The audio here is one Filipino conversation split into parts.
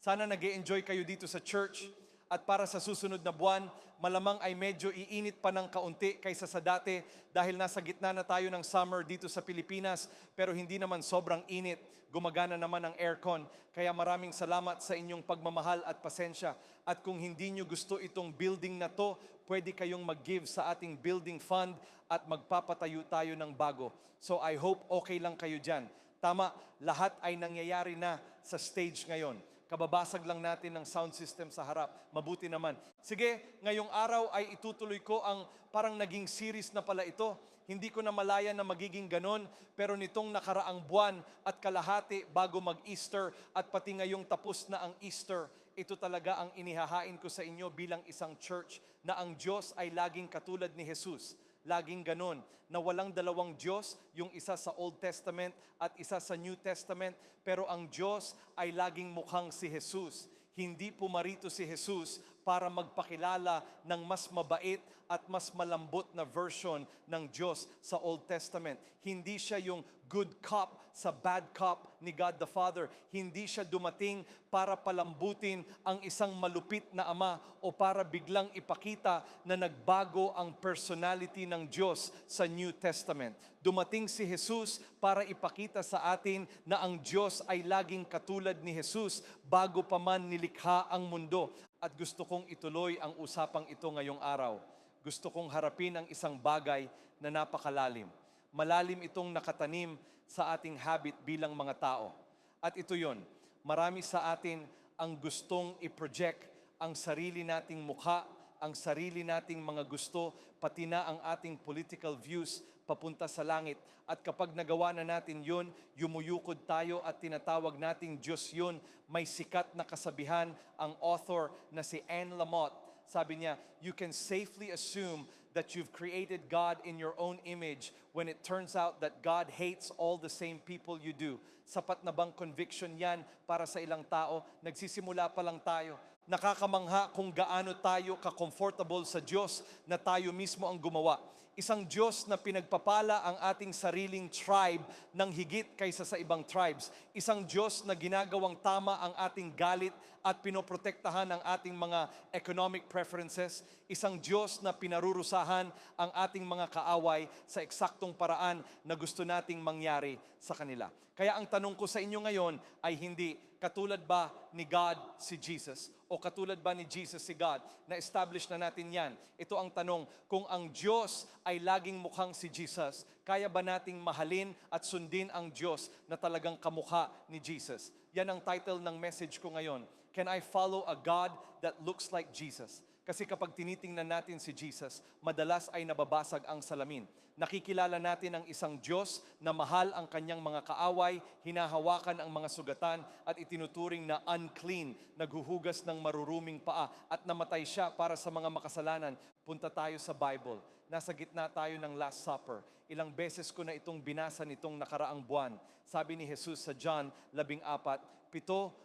Sana nag-e-enjoy kayo dito sa church. At para sa susunod na buwan, malamang ay medyo iinit pa ng kaunti kaysa sa dati dahil nasa gitna na tayo ng summer dito sa Pilipinas, pero hindi naman sobrang init. Gumagana naman ang aircon. Kaya maraming salamat sa inyong pagmamahal at pasensya. At kung hindi nyo gusto itong building na to, pwede kayong mag-give sa ating building fund at magpapatayo tayo ng bago. So I hope okay lang kayo dyan. Tama, lahat ay nangyayari na sa stage ngayon. Kababasag lang natin ng sound system sa harap. Mabuti naman. Sige, ngayong araw ay itutuloy ko ang parang naging series na pala ito. Hindi ko na malaya na magiging ganon, pero nitong nakaraang buwan at kalahati bago mag-Easter at pati ngayong tapos na ang Easter, ito talaga ang inihahain ko sa inyo bilang isang church na ang Diyos ay laging katulad ni Jesus. Laging ganon, na walang dalawang Diyos, yung isa sa Old Testament at isa sa New Testament, pero ang Diyos ay laging mukhang si Jesus. Hindi pumarito si Jesus para magpakilala ng mas mabait at mas malambot na version ng Diyos sa Old Testament. Hindi siya yung good cop sa bad cop ni God the Father. Hindi siya dumating para palambutin ang isang malupit na ama o para biglang ipakita na nagbago ang personality ng Diyos sa New Testament. Dumating si Jesus para ipakita sa atin na ang Diyos ay laging katulad ni Jesus bago pa man nilikha ang mundo. At gusto kong ituloy ang usapang ito ngayong araw. Gusto kong harapin ang isang bagay na napakalalim. Malalim itong nakatanim sa ating habit bilang mga tao. At ito yon, marami sa atin ang gustong i-project ang sarili nating mukha, ang sarili nating mga gusto, pati na ang ating political views papunta sa langit. At kapag nagawa na natin yun, yumuyukod tayo at tinatawag nating Diyos yun. May sikat na kasabihan ang author na si Anne Lamott. Sabi niya, you can safely assume that you've created God in your own image when it turns out that God hates all the same people you do. Sapat na bang conviction yan para sa ilang tao? Nagsisimula pa lang tayo. Nakakamangha kung gaano tayo ka-comfortable sa Diyos na tayo mismo ang gumawa. Isang Diyos na pinagpapala ang ating sariling tribe ng higit kaysa sa ibang tribes. Isang Diyos na ginagawang tama ang ating galit at pinoprotektahan ang ating mga economic preferences. Isang Diyos na pinarurusahan ang ating mga kaaway sa eksaktong paraan na gusto nating mangyari sa kanila. Kaya ang tanong ko sa inyo ngayon ay hindi, katulad ba ni God si Jesus? O katulad ba ni Jesus si God? Na-establish na natin yan. Ito ang tanong, kung ang Diyos ay laging mukhang si Jesus, kaya ba nating mahalin at sundin ang Diyos na talagang kamukha ni Jesus? Yan ang title ng message ko ngayon. Can I follow a God that looks like Jesus? Kasi kapag tinitingnan natin si Jesus, madalas ay nababasag ang salamin. Nakikilala natin ang isang Diyos na mahal ang kanyang mga kaaway, hinahawakan ang mga sugatan at itinuturing na unclean, naghuhugas ng maruruming paa at namatay siya para sa mga makasalanan. Punta tayo sa Bible. Nasa gitna tayo ng Last Supper. Ilang beses ko na itong binasa nitong nakaraang buwan. Sabi ni Jesus sa John 14,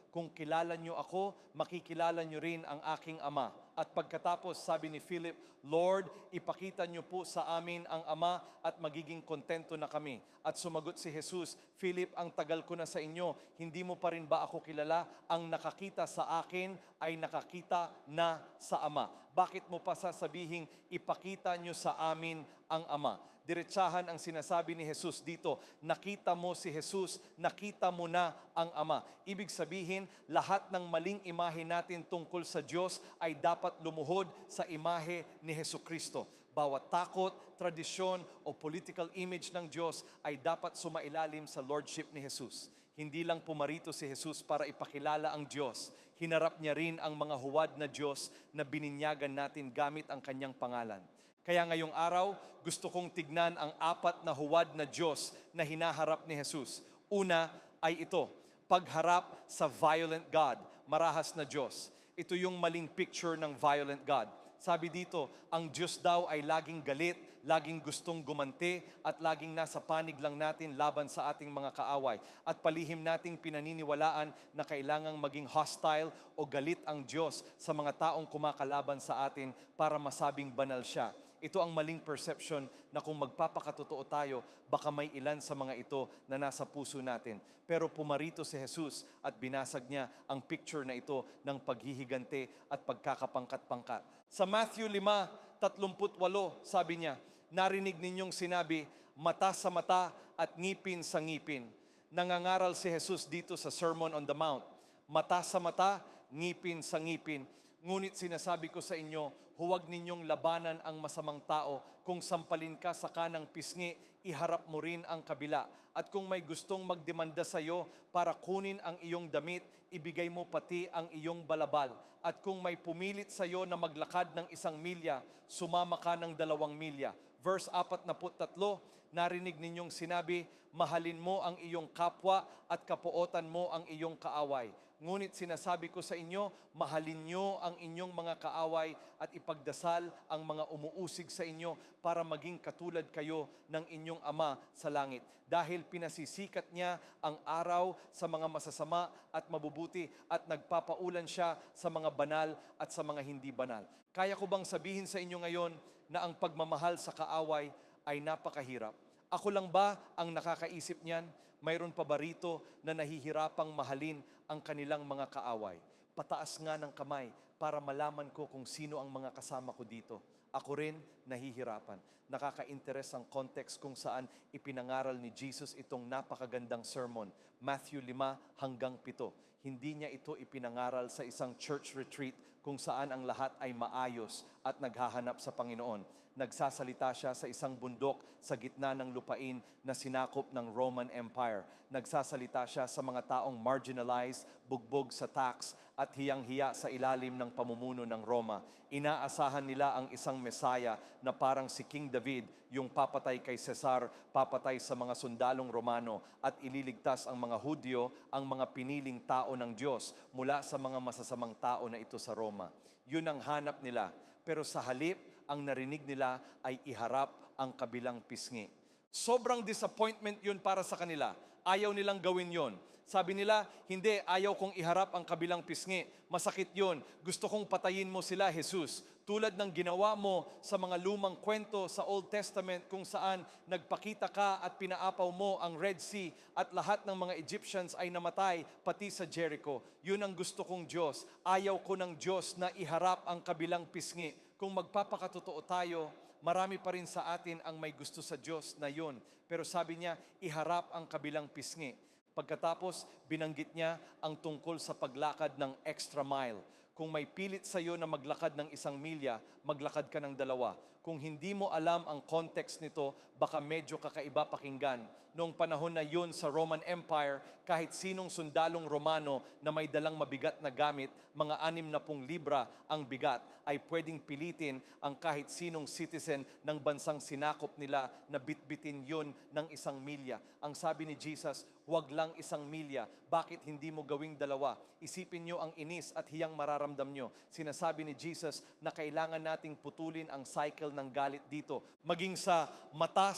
kung kilala nyo ako, makikilala nyo rin ang aking Ama. At pagkatapos, sabi ni Philip, Lord, ipakita nyo po sa amin ang Ama at magiging kontento na kami. At sumagot si Jesus, Philip, ang tagal ko na sa inyo, hindi mo pa rin ba ako kilala? Ang nakakita sa akin ay nakakita na sa Ama. Bakit mo pa sasabihin, ipakita nyo sa amin ang Ama? Diretsahan ang sinasabi ni Jesus dito, nakita mo si Jesus, nakita mo na ang Ama. Ibig sabihin, lahat ng maling imahe natin tungkol sa Diyos ay dapat lumuhod sa imahe ni Jesucristo. Bawat takot, tradisyon o political image ng Diyos ay dapat sumailalim sa Lordship ni Jesus. Hindi lang pumarito si Jesus para ipakilala ang Diyos. Hinarap niya rin ang mga huwad na Diyos na bininyagan natin gamit ang kanyang pangalan. Kaya ngayong araw, gusto kong tignan ang 4 na huwad na Diyos na hinaharap ni Jesus. Una ay ito, pagharap sa violent God, marahas na Diyos. Ito yung maling picture ng violent God. Sabi dito, ang Diyos daw ay laging galit, laging gustong gumanti, at laging nasa panig lang natin laban sa ating mga kaaway. At palihim nating pinaniniwalaan na kailangang maging hostile o galit ang Diyos sa mga taong kumakalaban sa atin para masabing banal siya. Ito ang maling perception na kung magpapakatotoo tayo, baka may ilan sa mga ito na nasa puso natin. Pero pumarito si Jesus at binasag niya ang picture na ito ng paghihigante at pagkakapangkat-pangkat. Sa Matthew 5:38, sabi niya, narinig ninyong sinabi, mata sa mata at ngipin sa ngipin. Nangangaral si Jesus dito sa Sermon on the Mount. Mata sa mata, ngipin sa ngipin. Ngunit sinasabi ko sa inyo, huwag ninyong labanan ang masamang tao. Kung sampalin ka sa kanang pisngi, iharap mo rin ang kabila. At kung may gustong magdemanda sa iyo para kunin ang iyong damit, ibigay mo pati ang iyong balabal. At kung may pumilit sa iyo na maglakad ng 1 milya, sumama ka ng 2 milya. Verse 43, narinig ninyong sinabi, mahalin mo ang iyong kapwa at kapuotan mo ang iyong kaaway. Ngunit sinasabi ko sa inyo, mahalin nyo ang inyong mga kaaway at ipagdasal ang mga umuusig sa inyo para maging katulad kayo ng inyong Ama sa langit. Dahil pinasisikat niya ang araw sa mga masasama at mabubuti at nagpapaulan siya sa mga banal at sa mga hindi banal. Kaya ko bang sabihin sa inyo ngayon na ang pagmamahal sa kaaway ay napakahirap? Ako lang ba ang nakakaisip niyan? Mayroon pa ba rito na nahihirapang mahalin ang kanilang mga kaaway? Pataas nga ng kamay para malaman ko kung sino ang mga kasama ko dito. Ako rin nahihirapan. Nakaka-interest ang context kung saan ipinangaral ni Jesus itong napakagandang sermon. Matthew 5-7. Hindi niya ito ipinangaral sa isang church retreat kung saan ang lahat ay maayos at naghahanap sa Panginoon. Nagsasalita siya sa isang bundok sa gitna ng lupain na sinakop ng Roman Empire. Nagsasalita siya sa mga taong marginalized, bugbog sa tax at hiyang-hiya sa ilalim ng pamumuno ng Roma. Inaasahan nila ang isang Mesaya na parang si King David, yung papatay kay Cesar, papatay sa mga sundalong Romano at ililigtas ang mga Hudyo, ang mga piniling tao ng Diyos mula sa mga masasamang tao na ito sa Roma. Yun ang hanap nila. Pero sa halip, ang narinig nila ay iharap ang kabilang pisngi. Sobrang disappointment yun para sa kanila. Ayaw nilang gawin yun. Sabi nila, hindi, ayaw kong iharap ang kabilang pisngi. Masakit yun. Gusto kong patayin mo sila, Jesus. Tulad ng ginawa mo sa mga lumang kwento sa Old Testament kung saan nagpakita ka at pinaapaw mo ang Red Sea at lahat ng mga Egyptians ay namatay pati sa Jericho. Yun ang gusto kong Diyos. Ayaw ko ng Diyos na iharap ang kabilang pisngi. Kung magpapakatotoo tayo, marami pa rin sa atin ang may gusto sa Diyos na yun. Pero sabi niya, iharap ang kabilang pisngi. Pagkatapos, binanggit niya ang tungkol sa paglakad ng extra mile. Kung may pilit sa iyo na maglakad ng 1 milya, maglakad ka ng 2. Kung hindi mo alam ang context nito, baka medyo kakaiba pakinggan. Noong panahon na yun sa Roman Empire, kahit sinong sundalong Romano na may dalang mabigat na gamit, mga 60 libra ang bigat, ay pwedeng pilitin ang kahit sinong citizen ng bansang sinakop nila na bitbitin yun ng 1 milya. Ang sabi ni Jesus, huwag lang 1 milya. Bakit hindi mo gawing 2? Isipin nyo ang inis at hiyang mararamdam nyo. Sinasabi ni Jesus na kailangan nating putulin ang cycle ng galit dito. Maging sa mata,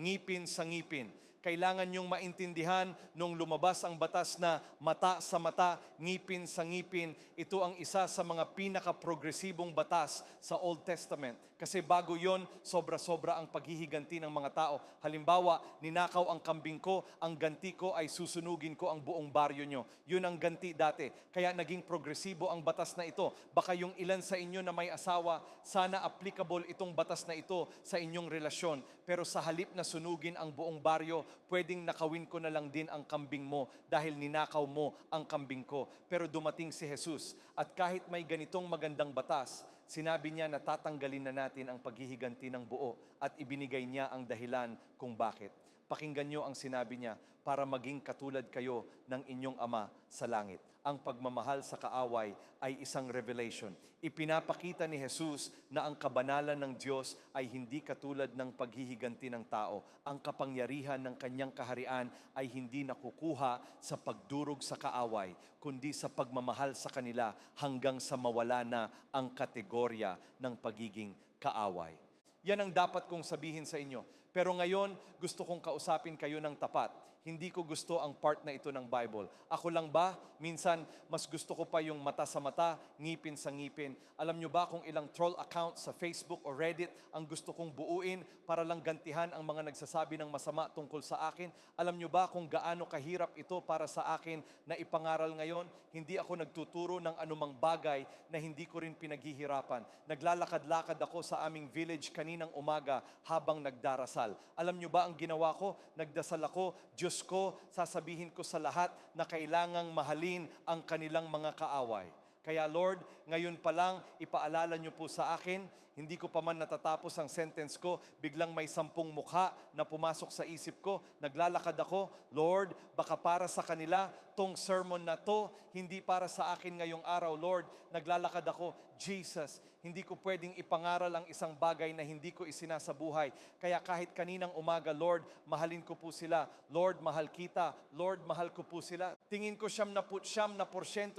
ngipin sa ngipin. Kailangan nyong maintindihan nung lumabas ang batas na mata sa mata, ngipin sa ngipin. Ito ang isa sa mga pinaka-progresibong batas sa Old Testament. Kasi bago yon, sobra-sobra ang paghihiganti ng mga tao. Halimbawa, ninakaw ang kambing ko, ang ganti ko ay susunugin ko ang buong baryo nyo. Yun ang ganti dati. Kaya naging progresibo ang batas na ito. Baka yung ilan sa inyo na may asawa, sana applicable itong batas na ito sa inyong relasyon. Pero sa halip na sunugin ang buong baryo, pwedeng nakawin ko na lang din ang kambing mo dahil ninakaw mo ang kambing ko. Pero dumating si Jesus at kahit may ganitong magandang batas, sinabi niya na tatanggalin na natin ang paghihiganti ng buo at ibinigay niya ang dahilan kung bakit. Pakinggan niyo ang sinabi niya, para maging katulad kayo ng inyong Ama sa langit. Ang pagmamahal sa kaaway ay isang revelation. Ipinapakita ni Jesus na ang kabanalan ng Diyos ay hindi katulad ng paghihiganti ng tao. Ang kapangyarihan ng kanyang kaharian ay hindi nakukuha sa pagdurog sa kaaway, kundi sa pagmamahal sa kanila hanggang sa mawala na ang kategorya ng pagiging kaaway. Yan ang dapat kong sabihin sa inyo. Pero ngayon, gusto kong kausapin kayo ng tapat. hindi ko gusto ang part na ito ng Bible. Ako lang ba? Minsan, mas gusto ko pa yung mata sa mata, ngipin sa ngipin. Alam nyo ba kung ilang troll accounts sa Facebook o Reddit ang gusto kong buuin para lang gantihan ang mga nagsasabi ng masama tungkol sa akin? Alam nyo ba kung gaano kahirap ito para sa akin na ipangaral ngayon? Hindi ako nagtuturo ng anumang bagay na hindi ko rin pinaghihirapan. Naglalakad-lakad ako sa aming village kaninang umaga habang nagdarasal. Alam nyo ba ang ginawa ko? Nagdasal ako, Diyos ko, sasabihin ko sa lahat na kailangang mahalin ang kanilang mga kaaway. Kaya Lord, ngayon pa lang, ipaalala niyo po sa akin, hindi ko pa man natatapos ang sentence ko, biglang may 10 mukha na pumasok sa isip ko, naglalakad ako, Lord, baka para sa kanila, tong sermon na to, hindi para sa akin ngayong araw, Lord, naglalakad ako, Jesus, hindi ko pwedeng ipangaral ang isang bagay na hindi ko isinasabuhay. Kaya kahit kaninang umaga, Lord, mahalin ko po sila. Lord, mahal kita. Lord, mahal ko po sila. Tingin ko 99%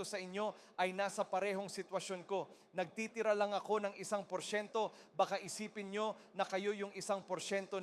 sa inyo ay nasa parehong sitwasyon ko. Nagtitira lang ako ng 1%, baka isipin nyo na kayo yung 1%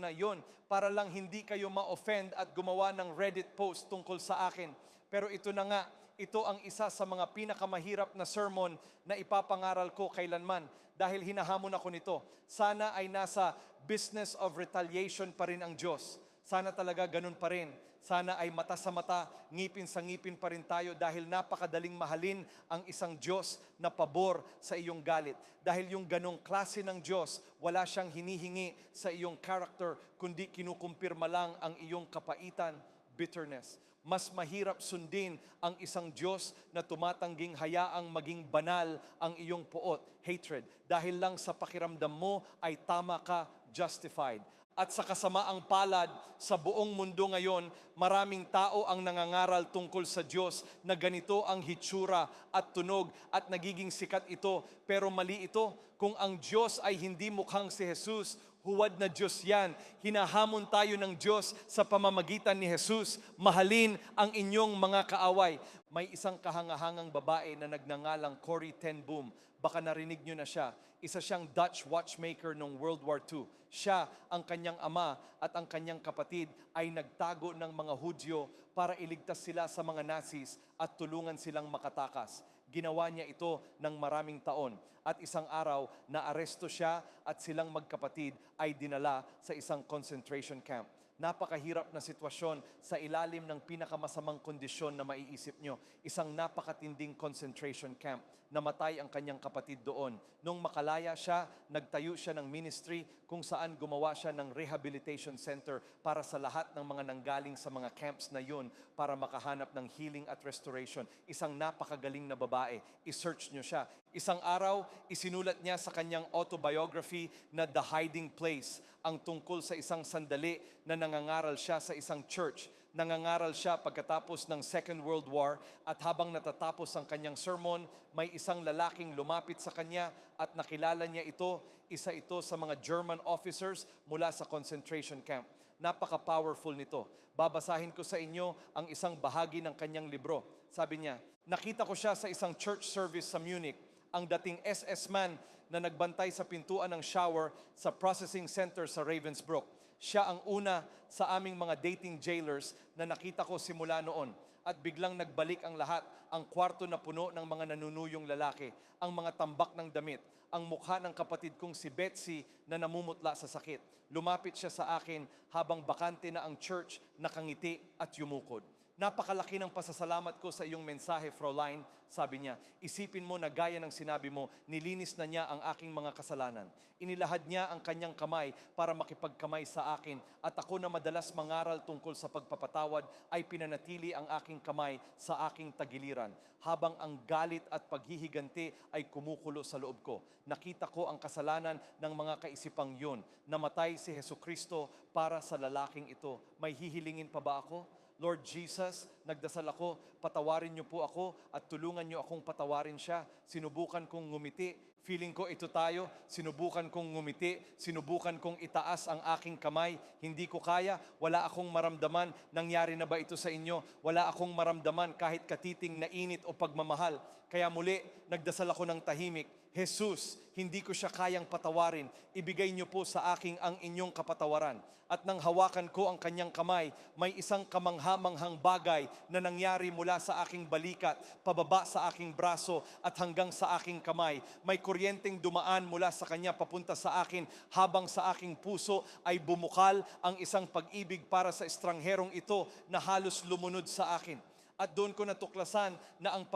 na yon para lang hindi kayo ma-offend at gumawa ng Reddit post tungkol sa akin. Pero ito na nga, ito ang isa sa mga pinakamahirap na sermon na ipapangaral ko kailanman dahil hinahamon ako nito. Sana ay nasa business of retaliation pa rin ang Diyos. Sana talaga ganun pa rin. Sana ay mata sa mata, ngipin sa ngipin pa rin tayo dahil napakadaling mahalin ang isang Diyos na pabor sa iyong galit. Dahil yung ganong klase ng Diyos, wala siyang hinihingi sa iyong character, kundi kinukumpirma lang ang iyong kapaitan, bitterness. Mas mahirap sundin ang isang Diyos na tumatangging hayaang maging banal ang iyong puot, hatred. Dahil lang sa pakiramdam mo ay tama ka, justified. At sa kasamaang palad sa buong mundo ngayon, maraming tao ang nangangaral tungkol sa Diyos na ganito ang hitsura at tunog at nagiging sikat ito. Pero mali ito, kung ang Diyos ay hindi mukhang si Jesus, huwad na Diyos yan. Hinahamon tayo ng Diyos sa pamamagitan ni Jesus. Mahalin ang inyong mga kaaway. May isang kahangahangang babae na nagngangalang Corrie ten Boom. Baka narinig nyo na siya. Isa siyang Dutch watchmaker noong World War II. Siya, ang kanyang ama at ang kanyang kapatid ay nagtago ng mga Hudyo para iligtas sila sa mga Nazis at tulungan silang makatakas. Ginawa niya ito ng maraming taon. At isang araw, naaresto siya at silang magkapatid ay dinala sa isang concentration camp. Napakahirap na sitwasyon sa ilalim ng pinakamasamang kondisyon na maiisip nyo. Isang napakatinding concentration camp. Namatay ang kanyang kapatid doon. Nung makalaya siya, nagtayo siya ng ministry kung saan gumawa siya ng rehabilitation center para sa lahat ng mga nanggaling sa mga camps na yun para makahanap ng healing at restoration. Isang napakagaling na babae. I-search nyo siya. Isang araw, isinulat niya sa kanyang autobiography na The Hiding Place, ang tungkol sa isang sandali na nangangaral siya sa isang church. Nangangaral siya pagkatapos ng Second World War at habang natatapos ang kanyang sermon, may isang lalaking lumapit sa kanya at nakilala niya ito. Isa ito sa mga German officers mula sa concentration camp. Napaka-powerful nito. Babasahin ko sa inyo ang isang bahagi ng kanyang libro. Sabi niya, nakita ko siya sa isang church service sa Munich. Ang dating SS man na nagbantay sa pintuan ng shower sa processing center sa Ravensbrück. Siya ang una sa aming mga dating jailers na nakita ko simula noon. At biglang nagbalik ang lahat, ang kwarto na puno ng mga nanunuyong lalaki, ang mga tambak ng damit, ang mukha ng kapatid kong si Betsy na namumutla sa sakit. Lumapit siya sa akin habang bakante na ang church, nakangiti at yumukod. Napakalaki ng pasasalamat ko sa iyong mensahe, Fraulein. Sabi niya, isipin mo na gaya ng sinabi mo, nilinis na niya ang aking mga kasalanan. Inilahad niya ang kanyang kamay para makipagkamay sa akin at ako na madalas mangaral tungkol sa pagpapatawad ay pinanatili ang aking kamay sa aking tagiliran. Habang ang galit at paghihiganti ay kumukulo sa loob ko. Nakita ko ang kasalanan ng mga kaisipang yun. Namatay si Jesucristo para sa lalaking ito. May hihilingin pa ba ako? Lord Jesus, nagdasal ako, patawarin niyo po ako at tulungan niyo akong patawarin siya. Sinubukan kong ngumiti, feeling ko ito tayo, sinubukan kong ngumiti, sinubukan kong itaas ang aking kamay, hindi ko kaya, wala akong maramdaman, nangyari na ba ito sa inyo? Wala akong maramdaman kahit katiting na init o pagmamahal. Kaya muli, nagdasal ako ng tahimik, Jesus, hindi ko siya kayang patawarin, ibigay niyo po sa akin ang inyong kapatawaran. At nang hawakan ko ang kanyang kamay, may isang kamangha-manghang bagay na nangyari mula sa aking balikat, pababa sa aking braso at hanggang sa aking kamay. May kuryenteng dumaan mula sa kanya papunta sa akin, habang sa aking puso ay bumukal ang isang pag-ibig para sa estrangherong ito na halos lumunod sa akin. At doon ko natuklasan na ang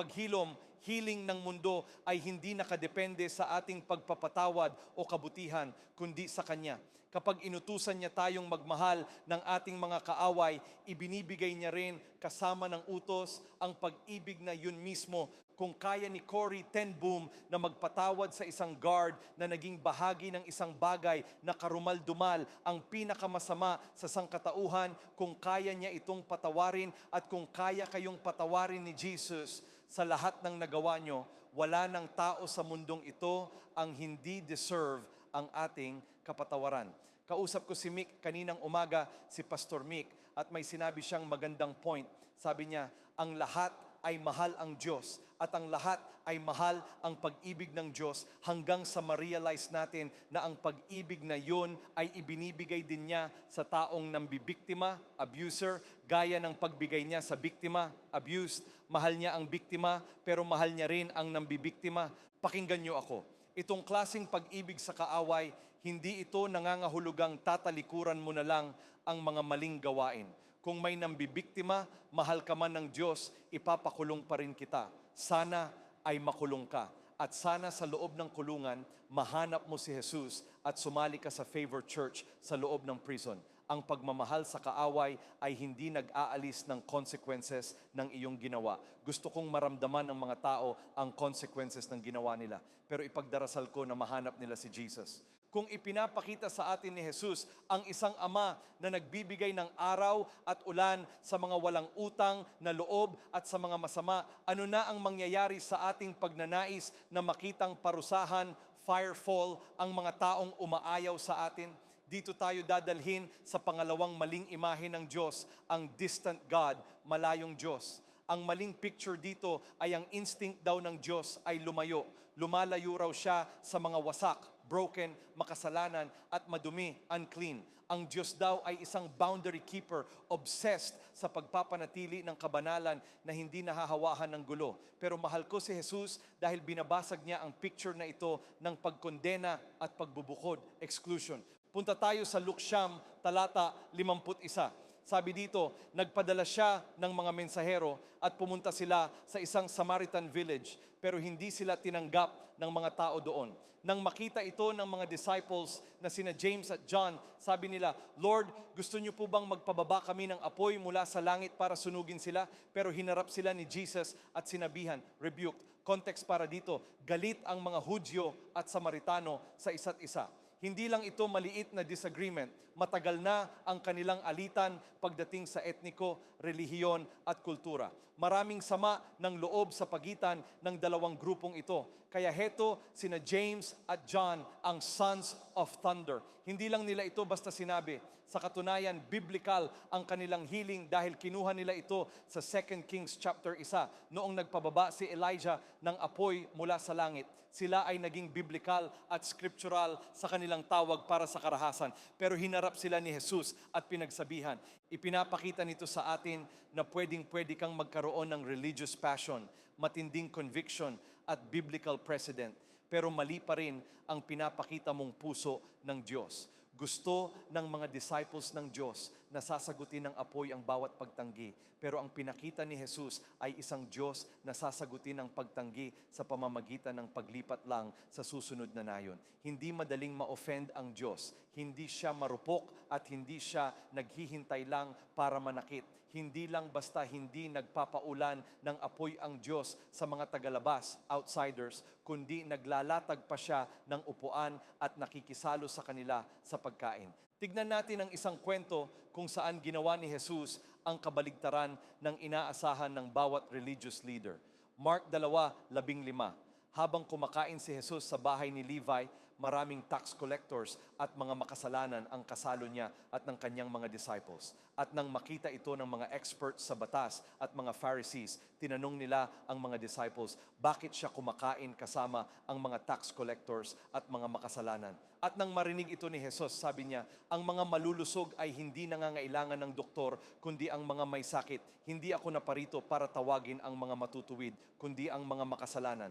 healing ng mundo ay hindi nakadepende sa ating pagpapatawad o kabutihan, kundi sa Kanya. Kapag inutusan niya tayong magmahal ng ating mga kaaway, ibinibigay niya rin kasama ng utos ang pag-ibig na yun mismo. Kung kaya ni Corrie ten Boom na magpatawad sa isang guard na naging bahagi ng isang bagay na karumal-dumal, ang pinakamasama sa sangkatauhan, kung kaya niya itong patawarin at kung kaya kayong patawarin ni Jesus sa lahat ng nagawa nyo, wala ng tao sa mundong ito ang hindi deserve ang ating kapatawaran. Kausap ko si Mick kaninang umaga, si Pastor Mick, at may sinabi siyang magandang point. Sabi niya, ang lahat ay mahal ang Diyos at ang lahat ay mahal ang pag-ibig ng Diyos hanggang sa ma-realize natin na ang pag-ibig na yun ay ibinibigay din niya sa taong nambibiktima, abuser, gaya ng pagbigay niya sa biktima, abused. Mahal niya ang biktima pero mahal niya rin ang nambibiktima. Pakinggan niyo ako. Itong klaseng pag-ibig sa kaaway, hindi ito nangangahulugang tatalikuran mo na lang ang mga maling gawain. Kung may nambibiktima, mahal ka man ng Diyos, ipapakulong pa rin kita. Sana ay makulong ka. At sana sa loob ng kulungan, mahanap mo si Jesus at sumali ka sa Favor Church sa loob ng prison. Ang pagmamahal sa kaaway ay hindi nag-aalis ng consequences ng iyong ginawa. Gusto kong maramdaman ng mga tao ang consequences ng ginawa nila. Pero ipagdarasal ko na mahanap nila si Jesus. Kung ipinapakita sa atin ni Jesus ang isang ama na nagbibigay ng araw at ulan sa mga walang utang na loob at sa mga masama, ano na ang mangyayari sa ating pagnanais na makitang parusahan, firefall, ang mga taong umaayaw sa atin? Dito tayo dadalhin sa pangalawang maling imahe ng Diyos, ang distant God, malayong Diyos. Ang maling picture dito ay ang instinct daw ng Diyos ay lumayo. Lumalayo raw siya sa mga wasak, broken, makasalanan at madumi, unclean. Ang Diyos daw ay isang boundary keeper, obsessed sa pagpapanatili ng kabanalan na hindi nahahawahan ng gulo. Pero mahal ko si Jesus dahil binabasag niya ang picture na ito ng pagkondena at pagbubukod, exclusion. Punta tayo sa Luke Siyam, talata 51. Sabi dito, nagpadala siya ng mga mensahero at pumunta sila sa isang Samaritan village, pero hindi sila tinanggap ng mga tao doon. Nang makita ito ng mga disciples na sina James at John, sabi nila, Lord, gusto niyo po bang magpababa kami ng apoy mula sa langit para sunugin sila? Pero hinarap sila ni Jesus at sinabihan, rebuked. Context para dito, galit ang mga Hudyo at Samaritano sa isa't isa. Hindi lang ito maliit na disagreement, matagal na ang kanilang alitan pagdating sa etniko, relihiyon at kultura. Maraming sama ng loob sa pagitan ng dalawang grupong ito. Kaya heto sina James at John ang sons of thunder. Hindi lang nila ito basta sinabi. Sa katunayan, biblical ang kanilang healing dahil kinuha nila ito sa 2 Kings chapter 1 noong nagpababa si Elijah ng apoy mula sa langit. Sila ay naging biblical at scriptural sa kanilang tawag para sa karahasan. Pero hinarap sila ni Jesus at pinagsabihan. Ipinapakita nito sa atin na pwedeng-pwede kang magkaroon ng religious passion, matinding conviction at biblical precedent. Pero mali pa rin ang pinapakita mong puso ng Diyos. Gusto ng mga disciples ng Diyos na sasagutin ng apoy ang bawat pagtanggi. Pero ang pinakita ni Jesus ay isang Diyos na sasagutin ng pagtanggi sa pamamagitan ng paglipat lang sa susunod na nayon. Hindi madaling ma-offend ang Diyos. Hindi siya marupok at hindi siya naghihintay lang para manakit. Hindi lang basta hindi nagpapaulan ng apoy ang Diyos sa mga tagalabas, outsiders, kundi naglalatag pa siya ng upuan at nakikisalo sa kanila sa pagkain. Tignan natin ang isang kwento kung saan ginawa ni Jesus ang kabaligtaran ng inaasahan ng bawat religious leader. Mark 2:15. Habang kumakain si Jesus sa bahay ni Levi, maraming tax collectors at mga makasalanan ang kasalo niya at ng kanyang mga disciples. At nang makita ito ng mga experts sa batas at mga Pharisees, tinanong nila ang mga disciples, bakit siya kumakain kasama ang mga tax collectors at mga makasalanan? At nang marinig ito ni Jesus, sabi niya, ang mga malulusog ay hindi nangangailangan ng doktor, kundi ang mga may sakit. Hindi ako naparito para tawagin ang mga matutuwid, kundi ang mga makasalanan.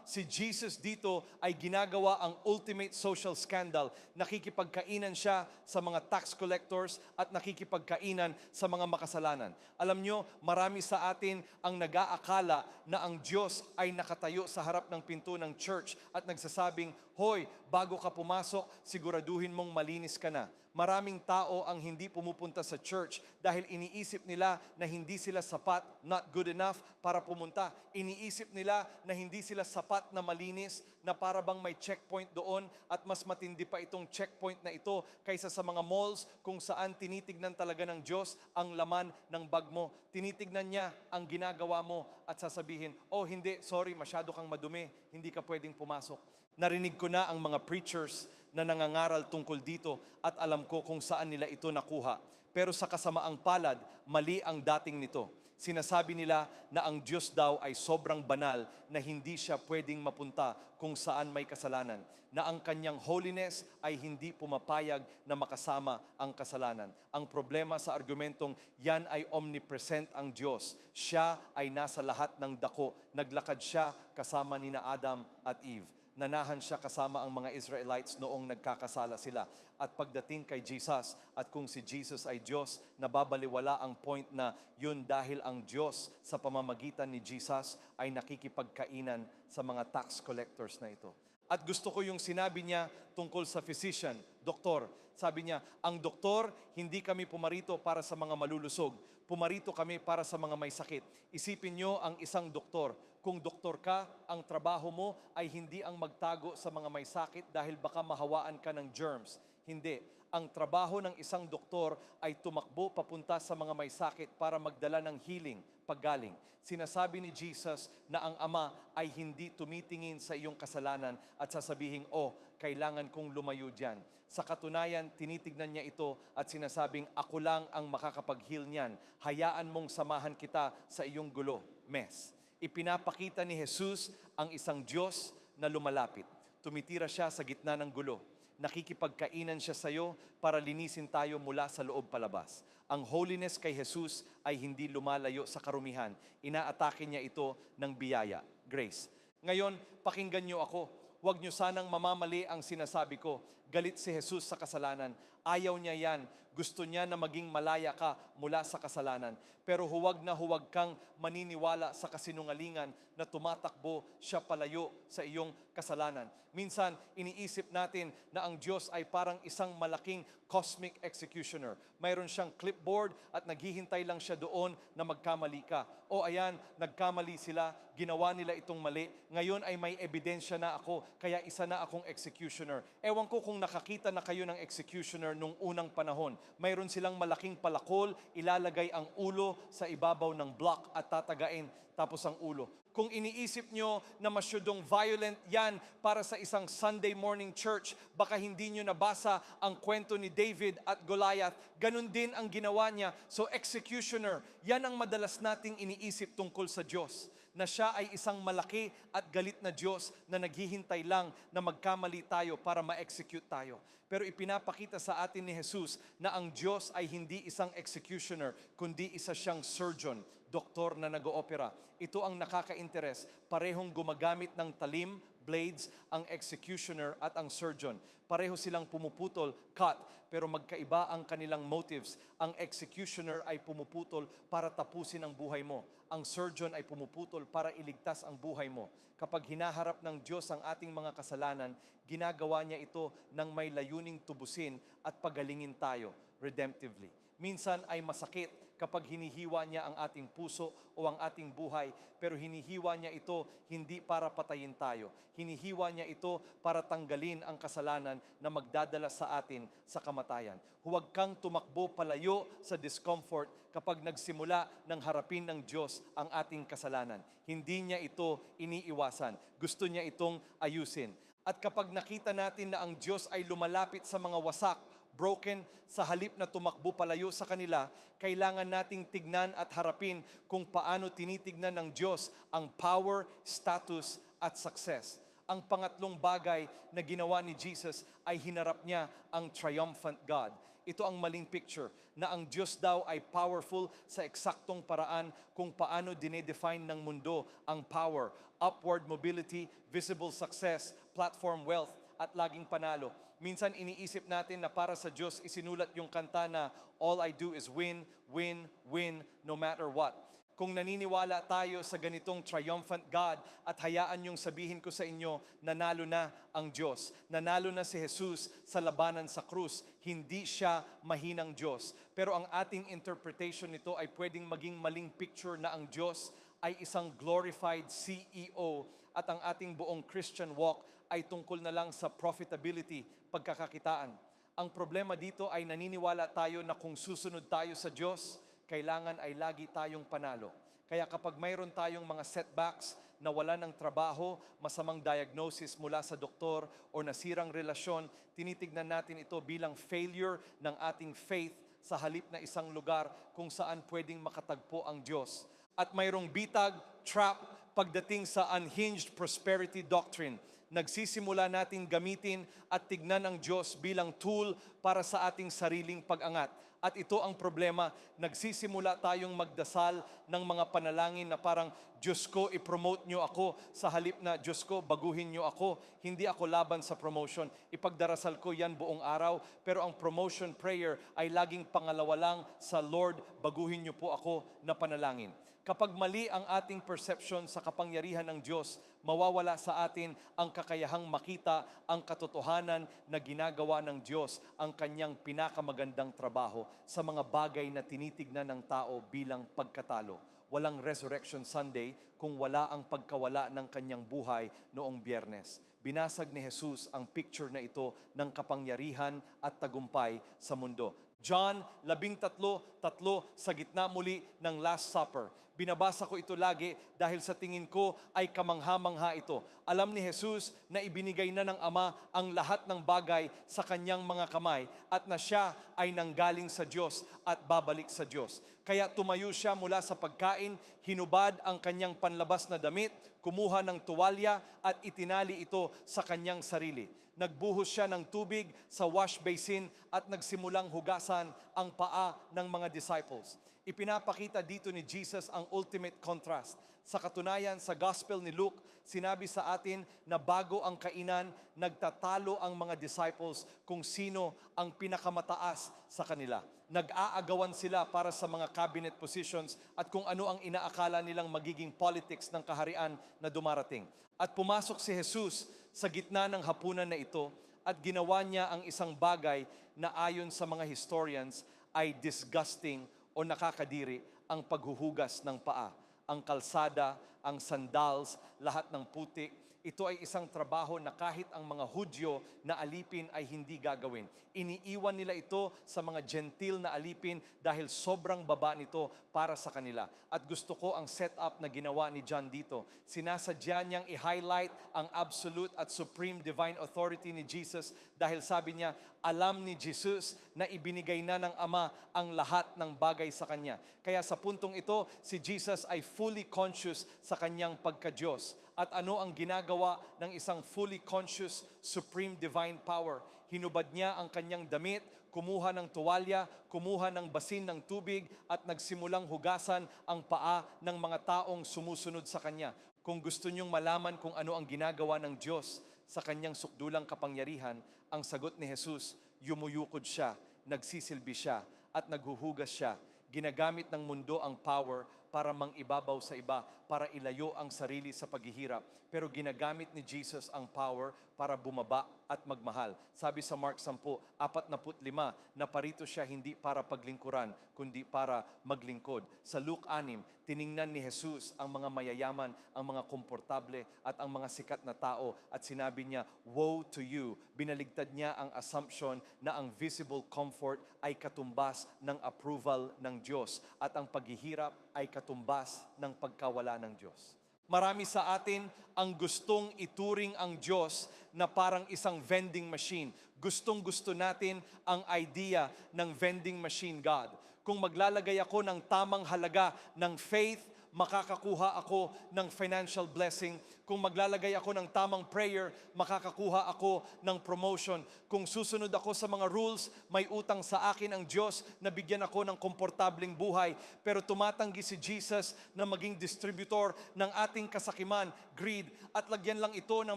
Si Jesus dito ay ginagawa ang ultimate social scandal. Nakikipagkainan siya sa mga tax collectors at nakikipagkainan sa mga makasalanan. Alam nyo, marami sa atin ang nag-aakala na ang Diyos ay nakatayo sa harap ng pinto ng church at nagsasabing, hoy, bago ka pumasok, siguraduhin mong malinis ka na. Maraming tao ang hindi pumupunta sa church dahil iniisip nila na hindi sila sapat, not good enough para pumunta. Iniisip nila na hindi sila sapat na malinis, na para bang may checkpoint doon at mas matindi pa itong checkpoint na ito kaysa sa mga malls kung saan tinitignan talaga ng Diyos ang laman ng bag mo. Tinitignan niya ang ginagawa mo at sasabihin, oh hindi, sorry, masyado kang madumi, hindi ka pwedeng pumasok. Narinig ko na ang mga preachers na nangangaral tungkol dito at alam ko kung saan nila ito nakuha. Pero sa kasamaang palad, mali ang dating nito. Sinasabi nila na ang Diyos daw ay sobrang banal na hindi siya pwedeng mapunta kung saan may kasalanan. Na ang kanyang holiness ay hindi pumapayag na makasama ang kasalanan. Ang problema sa argumentong yan ay omnipresent ang Diyos. Siya ay nasa lahat ng dako. Naglakad siya kasama nina Adam at Eve. Nanahan siya kasama ang mga Israelites noong nagkakasala sila. At pagdating kay Jesus, at kung si Jesus ay Diyos, nababaliwala ang point na yun dahil ang Diyos sa pamamagitan ni Jesus ay nakikipagkainan sa mga tax collectors na ito. At gusto ko yung sinabi niya tungkol sa physician, doktor. Sabi niya, ang doktor, hindi kami pumarito para sa mga malulusog. Pumarito kami para sa mga may sakit. Isipin niyo ang isang doktor. Kung doktor ka, ang trabaho mo ay hindi ang magtago sa mga may sakit dahil baka mahawaan ka ng germs. Hindi. Ang trabaho ng isang doktor ay tumakbo papunta sa mga may sakit para magdala ng healing, paggaling. Sinasabi ni Jesus na ang Ama ay hindi tumitingin sa iyong kasalanan at sasabihin, oh, kailangan kong lumayo dyan. Sa katunayan, tinitignan niya ito at sinasabing, ako lang ang makakapag-heal niyan. Hayaan mong samahan kita sa iyong gulo, mess. Ipinapakita ni Jesus ang isang Diyos na lumalapit. Tumitira siya sa gitna ng gulo. Nakikipagkainan siya sa iyo para linisin tayo mula sa loob palabas. Ang holiness kay Jesus ay hindi lumalayo sa karumihan. Inaatake niya ito ng biyaya, grace. Ngayon, pakinggan niyo ako. Huwag niyo sanang mamamali ang sinasabi ko. Galit si Jesus sa kasalanan. Ayaw niya yan. Gusto niya na maging malaya ka mula sa kasalanan. Pero huwag na huwag kang maniniwala sa kasinungalingan na tumatakbo siya palayo sa iyong kasalanan. Minsan, iniisip natin na ang Diyos ay parang isang malaking cosmic executioner. Mayroon siyang clipboard at naghihintay lang siya doon na magkamali ka. O ayan, nagkamali sila, ginawa nila itong mali. Ngayon ay may ebidensya na ako, kaya isa na akong executioner. Ewan ko kung nakakita na kayo ng executioner nung unang panahon. Mayroon silang malaking palakol, ilalagay ang ulo sa ibabaw ng block at tatagain tapos ang ulo. Kung iniisip nyo na masyadong violent yan para sa isang Sunday morning church, baka hindi nyo nabasa ang kwento ni David at Goliath. Ganun din ang ginawa niya. So executioner, yan ang madalas nating iniisip tungkol sa Diyos. Na siya ay isang malaki at galit na Diyos na naghihintay lang na magkamali tayo para ma-execute tayo. Pero ipinapakita sa atin ni Jesus na ang Diyos ay hindi isang executioner, kundi isa siyang surgeon, doktor na nag-oopera. Ito ang nakaka-interes. Parehong gumagamit ng talim, blades, ang executioner at ang surgeon. Pareho silang pumuputol, cut, pero magkaiba ang kanilang motives. Ang executioner ay pumuputol para tapusin ang buhay mo. Ang surgeon ay pumuputol para iligtas ang buhay mo. Kapag hinaharap ng Diyos ang ating mga kasalanan, ginagawa niya ito ng may layuning tubusin at pagalingin tayo redemptively. Minsan ay masakit kapag hinihiwa niya ang ating puso o ang ating buhay, pero hinihiwa niya ito hindi para patayin tayo. Hinihiwa niya ito para tanggalin ang kasalanan na magdadala sa atin sa kamatayan. Huwag kang tumakbo palayo sa discomfort kapag nagsimula ng harapin ng Diyos ang ating kasalanan. Hindi niya ito iniiwasan. Gusto niya itong ayusin. At kapag nakita natin na ang Diyos ay lumalapit sa mga wasak, broken, sa halip na tumakbo palayo sa kanila, kailangan nating tignan at harapin kung paano tinitignan ng Diyos ang power, status, at success. Ang pangatlong bagay na ginawa ni Jesus ay hinarap niya ang triumphant God. Ito ang maling picture na ang Diyos daw ay powerful sa eksaktong paraan kung paano dinedefine ng mundo ang power, upward mobility, visible success, platform wealth, at laging panalo. Minsan iniisip natin na para sa Diyos isinulat yung kanta na all I do is win, win, win, no matter what. Kung naniniwala tayo sa ganitong triumphant God at hayaan yung sabihin ko sa inyo, nanalo na ang Diyos. Nanalo na si Jesus sa labanan sa krus. Hindi siya mahinang Diyos. Pero ang ating interpretation nito ay pwedeng maging maling picture na ang Diyos ay isang glorified CEO at ang ating buong Christian walk ay tungkol na lang sa profitability, pagkakakitaan. Ang problema dito ay naniniwala tayo na kung susunod tayo sa Diyos, kailangan ay lagi tayong panalo. Kaya kapag mayroon tayong mga setbacks, nawala ng trabaho, masamang diagnosis mula sa doktor o nasirang relasyon, tinitignan natin ito bilang failure ng ating faith sa halip na isang lugar kung saan pwedeng makatagpo ang Diyos. At mayroong bitag, trap, pagdating sa unhinged prosperity doctrine. Nagsisimula natin gamitin at tignan ang Diyos bilang tool para sa ating sariling pag-angat. At ito ang problema, nagsisimula tayong magdasal ng mga panalangin na parang, Diyos ko, i-promote nyo ako sa halip na, Diyos ko, baguhin nyo ako. Hindi ako laban sa promotion. Ipagdarasal ko yan buong araw. Pero ang promotion prayer ay laging pangalawa lang sa Lord, baguhin nyo po ako na panalangin. Kapag mali ang ating perception sa kapangyarihan ng Diyos, mawawala sa atin ang kakayahang makita ang katotohanan na ginagawa ng Diyos ang kanyang pinakamagandang trabaho sa mga bagay na tinitignan ng tao bilang pagkatalo. Walang Resurrection Sunday kung wala ang pagkawala ng kanyang buhay noong Biyernes. Binasag ni Jesus ang picture na ito ng kapangyarihan at tagumpay sa mundo. John 13:3 sa gitna muli ng Last Supper. Binabasa ko ito lagi dahil sa tingin ko ay kamangha-mangha ito. Alam ni Jesus na ibinigay na ng Ama ang lahat ng bagay sa kanyang mga kamay at na siya ay nanggaling sa Diyos at babalik sa Diyos. Kaya tumayo siya mula sa pagkain, hinubad ang kanyang panlabas na damit, kumuha ng tuwalya at itinali ito sa kanyang sarili. Nagbuhos siya ng tubig sa wash basin at nagsimulang hugasan ang paa ng mga disciples. Ipinapakita dito ni Jesus ang ultimate contrast. Sa katunayan, sa Gospel ni Luke, sinabi sa atin na bago ang kainan, nagtatalo ang mga disciples kung sino ang pinakamataas sa kanila. Nag-aagawan sila para sa mga cabinet positions at kung ano ang inaakala nilang magiging politics ng kaharian na dumarating. At pumasok si Jesus sa gitna ng hapunan na ito at ginawa niya ang isang bagay na ayon sa mga historians ay disgusting o nakakadiri, ang paghuhugas ng paa. Ang kalsada, ang sandals, lahat ng putik. Ito ay isang trabaho na kahit ang mga Hudyo na alipin ay hindi gagawin. Iniiwan nila ito sa mga gentil na alipin dahil sobrang baba nito para sa kanila. At gusto ko ang setup na ginawa ni John dito. Sinasadya niyang i-highlight ang absolute at supreme divine authority ni Jesus dahil sabi niya, alam ni Jesus na ibinigay na ng Ama ang lahat ng bagay sa Kanya. Kaya sa puntong ito, si Jesus ay fully conscious sa Kanyang pagka-Diyos. At ano ang ginagawa ng isang fully conscious, supreme divine power? Hinubad niya ang kanyang damit, kumuha ng tuwalya, kumuha ng basin ng tubig, at nagsimulang hugasan ang paa ng mga taong sumusunod sa kanya. Kung gusto niyong malaman kung ano ang ginagawa ng Diyos sa kanyang sukdulang kapangyarihan, ang sagot ni Jesus, yumuyukod siya, nagsisilbi siya, at naghuhugas siya. Ginagamit ng mundo ang power para mangibabaw sa iba, para ilayo ang sarili sa paghihirap. Pero ginagamit ni Jesus ang power para bumaba at magmahal. Sabi sa Mark 10:45, na parito siya hindi para paglingkuran, kundi para maglingkod. Sa Luke 6, tiningnan ni Jesus ang mga mayayaman, ang mga komportable at ang mga sikat na tao at sinabi niya, "Woe to you." Binaligtad niya ang assumption na ang visible comfort ay katumbas ng approval ng Diyos at ang paghihirap ay katumbas ng pagkawala ng Diyos. Marami sa atin ang gustong ituring ang Diyos na parang isang vending machine. Gustong-gusto natin ang idea ng vending machine God. Kung maglalagay ako ng tamang halaga ng faith, makakakuha ako ng financial blessing. Kung maglalagay ako ng tamang prayer, makakakuha ako ng promotion. Kung susunod ako sa mga rules, may utang sa akin ang Diyos na bigyan ako ng komportableng buhay. Pero tumatanggi si Jesus na maging distributor ng ating kasakiman, greed, at lagyan lang ito ng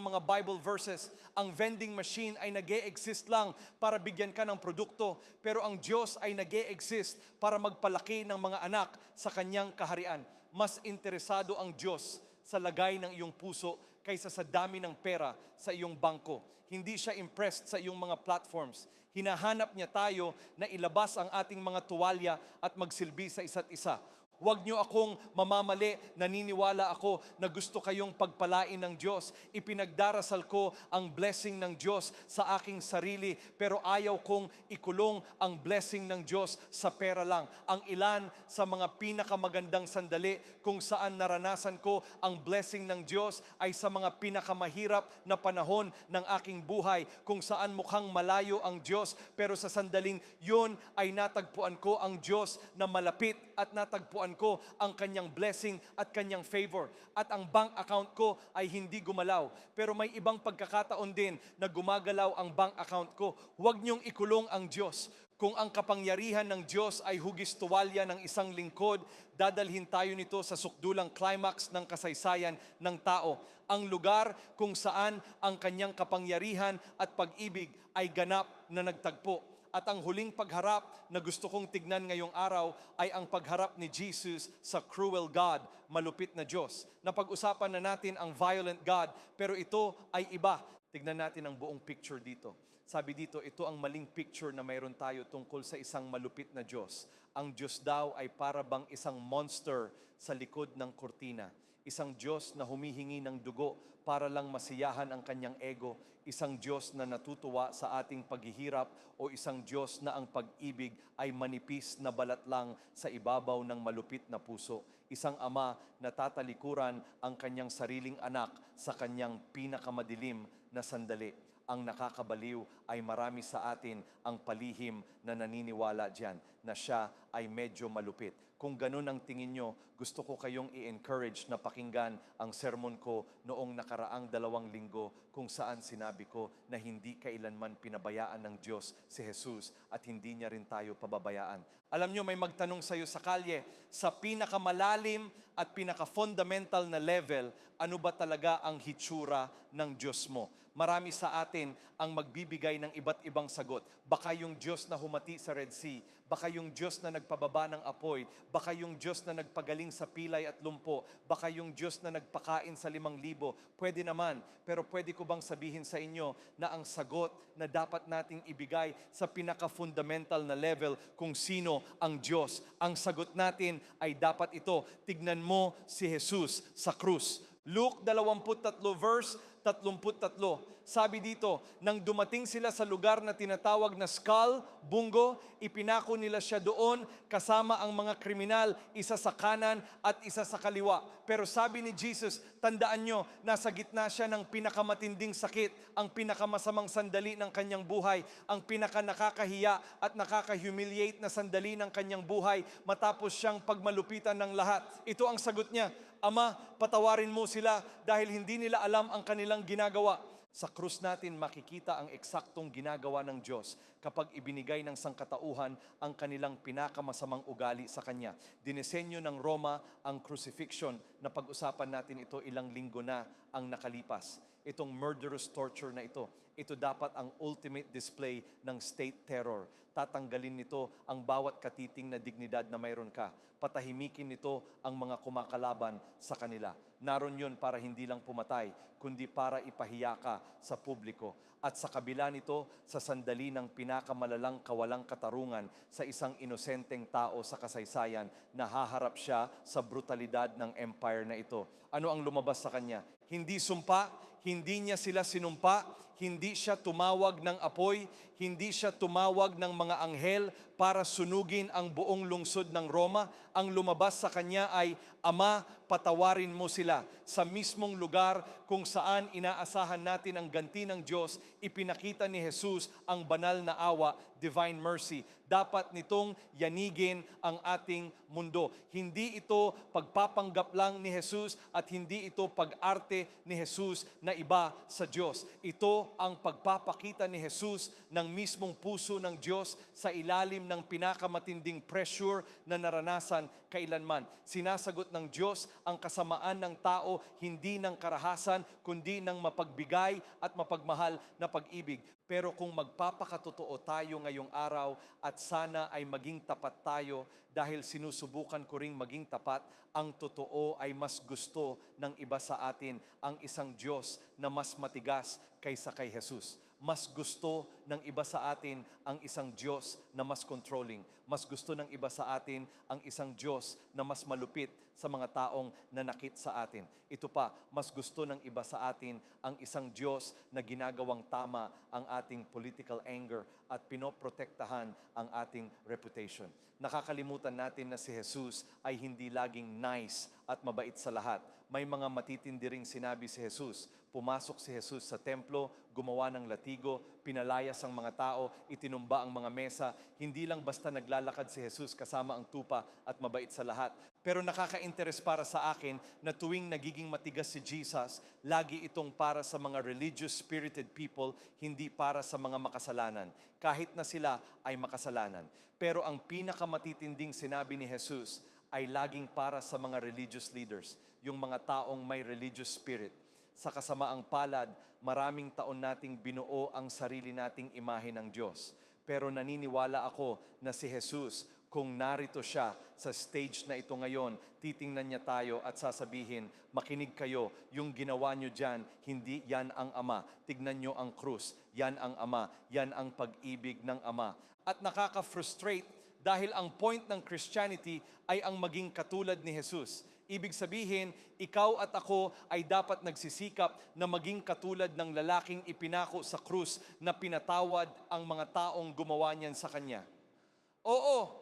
mga Bible verses. Ang vending machine ay nag-e-exist lang para bigyan ka ng produkto, pero ang Diyos ay nag-e-exist para magpalaki ng mga anak sa kanyang kaharian. Mas interesado ang Diyos sa lagay ng iyong puso kaysa sa dami ng pera sa iyong bangko. Hindi siya impressed sa iyong mga platforms. Hinahanap niya tayo na ilabas ang ating mga tuwalya at magsilbi sa isa't isa. Huwag niyo akong mamamali, naniniwala ako na gusto kayong pagpalain ng Diyos. Ipinagdarasal ko ang blessing ng Diyos sa aking sarili, pero ayaw kong ikulong ang blessing ng Diyos sa pera lang. Ang ilan sa mga pinakamagandang sandali kung saan naranasan ko ang blessing ng Diyos ay sa mga pinakamahirap na panahon ng aking buhay, kung saan mukhang malayo ang Diyos, pero sa sandaling yun ay natagpuan ko ang Diyos na malapit at natagpuan ko ang kanyang blessing at kanyang favor. At ang bank account ko ay hindi gumalaw. Pero may ibang pagkakataon din na gumagalaw ang bank account ko. Huwag niyong ikulong ang Diyos. Kung ang kapangyarihan ng Diyos ay hugis tuwalya ng isang lingkod, dadalhin tayo nito sa sukdulang climax ng kasaysayan ng tao. Ang lugar kung saan ang kanyang kapangyarihan at pag-ibig ay ganap na nagtagpo. At ang huling pagharap na gusto kong tignan ngayong araw ay ang pagharap ni Jesus sa cruel God, malupit na Diyos. Napag-usapan na natin ang violent God, pero ito ay iba. Tignan natin ang buong picture dito. Sabi dito, ito ang maling picture na mayroon tayo tungkol sa isang malupit na Diyos. Ang Diyos daw ay para bang isang monster sa likod ng kurtina. Isang Diyos na humihingi ng dugo para lang masiyahan ang kanyang ego. Isang Diyos na natutuwa sa ating paghihirap o isang Diyos na ang pag-ibig ay manipis na balat lang sa ibabaw ng malupit na puso. Isang ama na tatalikuran ang kanyang sariling anak sa kanyang pinakamadilim na sandali. Ang nakakabaliw ay marami sa atin ang palihim na naniniwala diyan na siya ay medyo malupit. Kung ganun ang tingin nyo, gusto ko kayong i-encourage na pakinggan ang sermon ko noong nakaraang 2 linggo kung saan sinabi ko na hindi kailanman pinabayaan ng Diyos si Jesus at hindi niya rin tayo pababayaan. Alam nyo, may magtanong sa'yo sa kalye, sa pinakamalalim at pinaka-fundamental na level, ano ba talaga ang hitsura ng Diyos mo? Marami sa atin ang magbibigay ng iba't ibang sagot. Baka yung Diyos na humati sa Red Sea, baka yung Diyos na nagpababa ng apoy, baka yung Diyos na nagpagaling sa pilay at lumpo, baka yung Diyos na nagpakain sa 5,000. Pwede naman, pero pwede ko bang sabihin sa inyo na ang sagot na dapat nating ibigay sa pinaka-fundamental na level kung sino ang Diyos? Ang sagot natin ay dapat ito. Tignan mo si Jesus sa krus. Luke 23 verse 33. Sabi dito, nang dumating sila sa lugar na tinatawag na Skull, Bungo, ipinako nila siya doon kasama ang mga kriminal, isa sa kanan at isa sa kaliwa. Pero sabi ni Jesus, tandaan nyo, nasa gitna siya ng pinakamatinding sakit, ang pinakamasamang sandali ng kanyang buhay, ang pinakanakakahiya at nakaka-humiliate na sandali ng kanyang buhay matapos siyang pagmalupitan ng lahat. Ito ang sagot niya, Ama, patawarin mo sila dahil hindi nila alam ang kanilang ginagawa. Sa krus natin makikita ang eksaktong ginagawa ng Diyos kapag ibinigay ng sangkatauhan ang kanilang pinakamasamang ugali sa Kanya. Dinesenyo ng Roma ang crucifixion na pag-usapan natin ito ilang linggo na. ang nakalipas. Itong murderous torture na ito dapat ang ultimate display ng state terror. Tatanggalin nito ang bawat katiting na dignidad na mayroon ka. Patahimikin nito ang mga kumakalaban sa kanila. Naroon yun para hindi lang pumatay, kundi para ipahiya ka sa publiko. At sa kabila nito, sa sandali ng pinakamalalang kawalang katarungan sa isang inosenteng tao sa kasaysayan, nahaharap siya sa brutalidad ng empire na ito. Ano ang lumabas sa kanya? Hindi sumpa, hindi niya sila sinumpa, hindi siya tumawag ng apoy, hindi siya tumawag ng mga anghel para sunugin ang buong lungsod ng Roma. Ang lumabas sa kanya ay, Ama, patawarin mo sila. Sa mismong lugar kung saan inaasahan natin ang ganti ng Diyos, ipinakita ni Jesus ang banal na awa, divine mercy. Dapat nitong yanigin ang ating mundo. Hindi ito pagpapanggap lang ni Jesus at hindi ito pag-arte ni Jesus na iba sa Diyos. Ito ang pagpapakita ni Jesus ng mismong puso ng Diyos sa ilalim ng pinakamatinding pressure na naranasan kailanman. Sinasagot ng Diyos ang kasamaan ng tao, hindi ng karahasan, kundi ng mapagbigay at mapagmahal na pag-ibig. Pero kung magpapakatotoo tayo ngayong araw at sana ay maging tapat tayo dahil sinusubukan ko ring maging tapat, ang totoo ay mas gusto ng iba sa atin ang isang Diyos na mas matigas kaysa kay Jesus. Mas gusto ng iba sa atin ang isang Diyos na mas controlling. Mas gusto ng iba sa atin ang isang Diyos na mas malupit sa mga taong nanakit sa atin. Ito pa, mas gusto ng iba sa atin ang isang Diyos na ginagawang tama ang ating political anger at pinoprotektahan ang ating reputation. Nakakalimutan natin na si Jesus ay hindi laging nice at mabait sa lahat. May mga matitindi ring sinabi si Jesus. Pumasok si Jesus sa templo, gumawa ng latigo, pinalayas ang mga tao, itinumba ang mga mesa. Hindi lang basta naglalakad si Jesus kasama ang tupa at mabait sa lahat. Pero nakaka-interest para sa akin na tuwing nagiging matigas si Jesus, lagi itong para sa mga religious spirited people, hindi para sa mga makasalanan. Kahit na sila ay makasalanan. Pero ang pinakamatitinding sinabi ni Jesus ay laging para sa mga religious leaders, yung mga taong may religious spirit. Sa kasamaang palad, maraming taon nating binuo ang sarili nating imahe ng Diyos. Pero naniniwala ako na si Jesus, kung narito siya sa stage na ito ngayon, titingnan niya tayo at sasabihin, makinig kayo, yung ginawa niyo dyan, hindi yan ang Ama. Tignan niyo ang krus, yan ang Ama, yan ang pag-ibig ng Ama. At nakaka-frustrate dahil ang point ng Christianity ay ang maging katulad ni Jesus. Ibig sabihin, ikaw at ako ay dapat nagsisikap na maging katulad ng lalaking ipinako sa krus na pinatawad ang mga taong gumawa niyan sa kanya. Oo,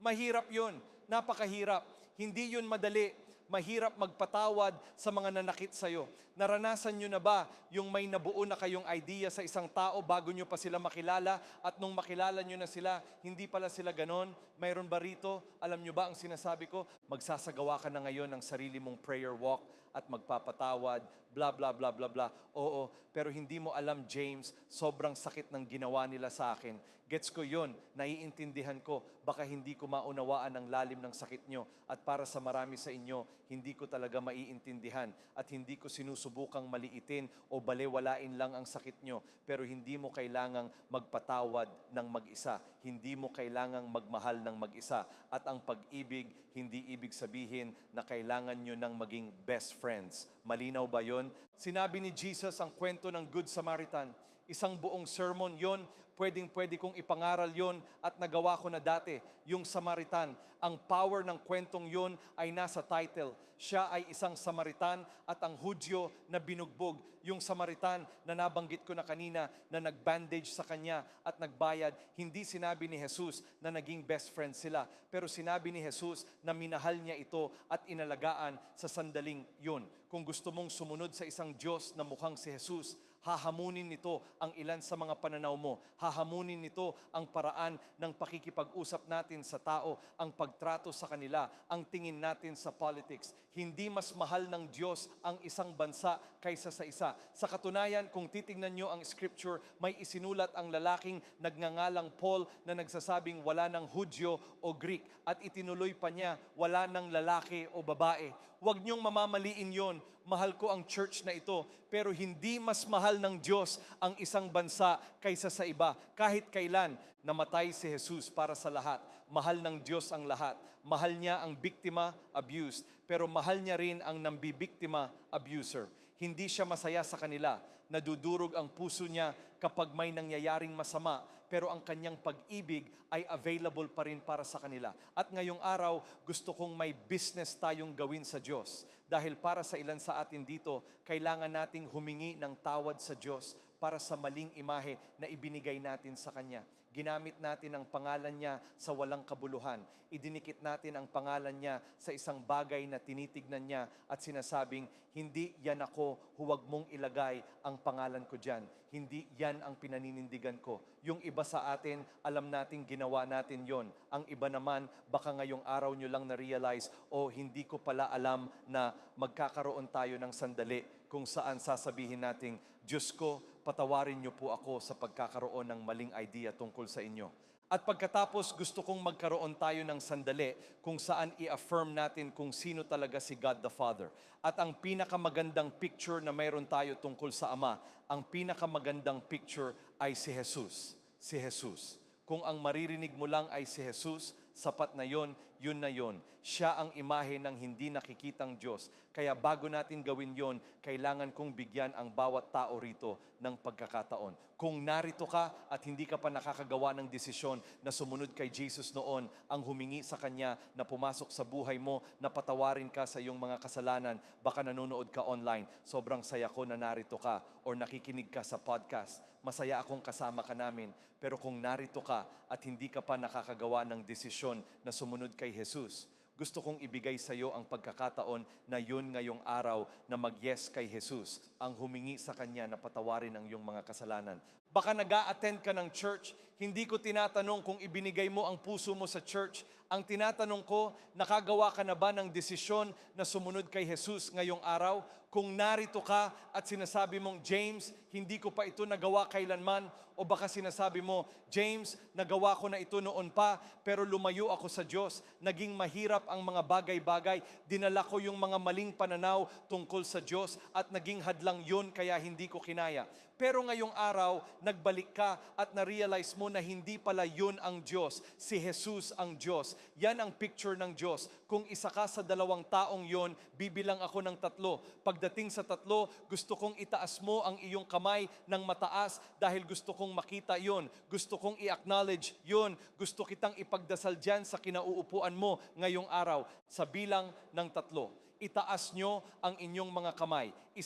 mahirap yun. Napakahirap. Hindi yun madali. Mahirap magpatawad sa mga nanakit sa'yo. Naranasan nyo na ba yung may nabuo na kayong idea sa isang tao bago nyo pa sila makilala at nung makilala nyo na sila, hindi pala sila ganon? Mayroon ba rito? Alam nyo ba ang sinasabi ko? Magsasagawa ka na ngayon ng sarili mong prayer walk at magpapatawad, bla bla bla bla bla. Oo, pero hindi mo alam, James, sobrang sakit ng ginawa nila sa akin. Gets ko yun, naiintindihan ko, baka hindi ko maunawaan ang lalim ng sakit nyo. At para sa marami sa inyo, hindi ko talaga maiintindihan at hindi ko sinusubukang maliitin o balewalain lang ang sakit nyo. Pero hindi mo kailangang magpatawad ng mag-isa. Hindi mo kailangang magmahal ng mag-isa. At ang pag-ibig, hindi ibig sabihin na kailangan nyo ng maging best friends. Malinaw ba yon? Sinabi ni Jesus ang kwento ng Good Samaritan. Isang buong sermon yon, pwedeng-pwede kong ipangaral yon at nagawa ko na dati, yung Samaritan. Ang power ng kwentong yon ay nasa title. Siya ay isang Samaritan at ang Hudyo na binugbog. Yung Samaritan na nabanggit ko na kanina na nag-bandage sa kanya at nagbayad, hindi sinabi ni Jesus na naging best friend sila. Pero sinabi ni Jesus na minahal niya ito at inalagaan sa sandaling yun. Kung gusto mong sumunod sa isang Diyos na mukhang si Jesus, hahamunin nito ang ilan sa mga pananaw mo. Hahamunin nito ang paraan ng pakikipag-usap natin sa tao, ang pagtrato sa kanila, ang tingin natin sa politics. Hindi mas mahal ng Diyos ang isang bansa kaysa sa isa. Sa katunayan, kung titingnan nyo ang scripture, may isinulat ang lalaking nagngangalang Paul na nagsasabing wala ng Hudyo o Greek. At itinuloy pa niya, wala ng lalaki o babae. Huwag niyong mamamaliin yon. Mahal ko ang church na ito, pero hindi mas mahal ng Diyos ang isang bansa kaysa sa iba. Kahit kailan, namatay si Jesus para sa lahat. Mahal ng Diyos ang lahat. Mahal niya ang biktima, abused, pero mahal niya rin ang nambibiktima, abuser. Hindi siya masaya sa kanila. Nadudurog ang puso niya kapag may nangyayaring masama, pero ang kanyang pag-ibig ay available pa rin para sa kanila. At ngayong araw, gusto kong may business tayong gawin sa Diyos. Dahil para sa ilan sa atin dito, kailangan nating humingi ng tawad sa Diyos para sa maling imahe na ibinigay natin sa Kanya. Ginamit natin ang pangalan niya sa walang kabuluhan. Idinikit natin ang pangalan niya sa isang bagay na tinitignan niya at sinasabing, hindi yan ako, huwag mong ilagay ang pangalan ko dyan. Hindi yan ang pinaninindigan ko. Yung iba sa atin, alam nating ginawa natin yon. Ang iba naman, baka ngayong araw nyo lang na-realize, hindi ko pala alam na magkakaroon tayo ng sandali kung saan sasabihin nating, Diyos ko, patawarin niyo po ako sa pagkakaroon ng maling idea tungkol sa inyo. At pagkatapos, gusto kong magkaroon tayo ng sandali kung saan i-affirm natin kung sino talaga si God the Father. At ang pinakamagandang picture na mayroon tayo tungkol sa Ama, ang pinakamagandang picture ay si Jesus. Si Jesus. Kung ang maririnig mo lang ay si Jesus, sapat na yon, yun na yon. Siya ang imahe ng hindi nakikitang Diyos. Kaya bago natin gawin yon, kailangan kong bigyan ang bawat tao rito ng pagkakataon. Kung narito ka at hindi ka pa nakakagawa ng desisyon na sumunod kay Jesus noon, ang humingi sa Kanya na pumasok sa buhay mo, na patawarin ka sa iyong mga kasalanan, baka nanonood ka online, sobrang saya ko na narito ka or nakikinig ka sa podcast. Masaya akong kasama ka namin. Pero kung narito ka at hindi ka pa nakakagawa ng desisyon na sumunod kay Jesus, gusto kong ibigay sa iyo ang pagkakataon na yun ngayong araw na mag-yes kay Jesus, ang humingi sa Kanya na patawarin ang iyong mga kasalanan. Baka nag-a-attend ka ng church, hindi ko tinatanong kung ibinigay mo ang puso mo sa church. Ang tinatanong ko, nakagawa ka na ba ng desisyon na sumunod kay Jesus ngayong araw? Kung narito ka at sinasabi mong, James, hindi ko pa ito nagawa kailanman, o baka sinasabi mo, James, nagawa ko na ito noon pa, pero lumayo ako sa Diyos. Naging mahirap ang mga bagay-bagay. Dinala ko yung mga maling pananaw tungkol sa Diyos at naging hadlang yun kaya hindi ko kinaya. Pero ngayong araw, nagbalik ka at na-realize mo na hindi pala yun ang Diyos. Si Jesus ang Diyos. Yan ang picture ng Diyos. Kung isa ka sa dalawang taong yon, bibilang ako ng 3. Pagdating sa 3, gusto kong itaas mo ang iyong kamay ng mataas dahil gusto kong makita yon. Gusto kong i-acknowledge yon. Gusto kitang ipagdasal dyan sa kinauupuan mo ngayong araw. Sa bilang ng 3. Itaas nyo ang inyong mga kamay. 1,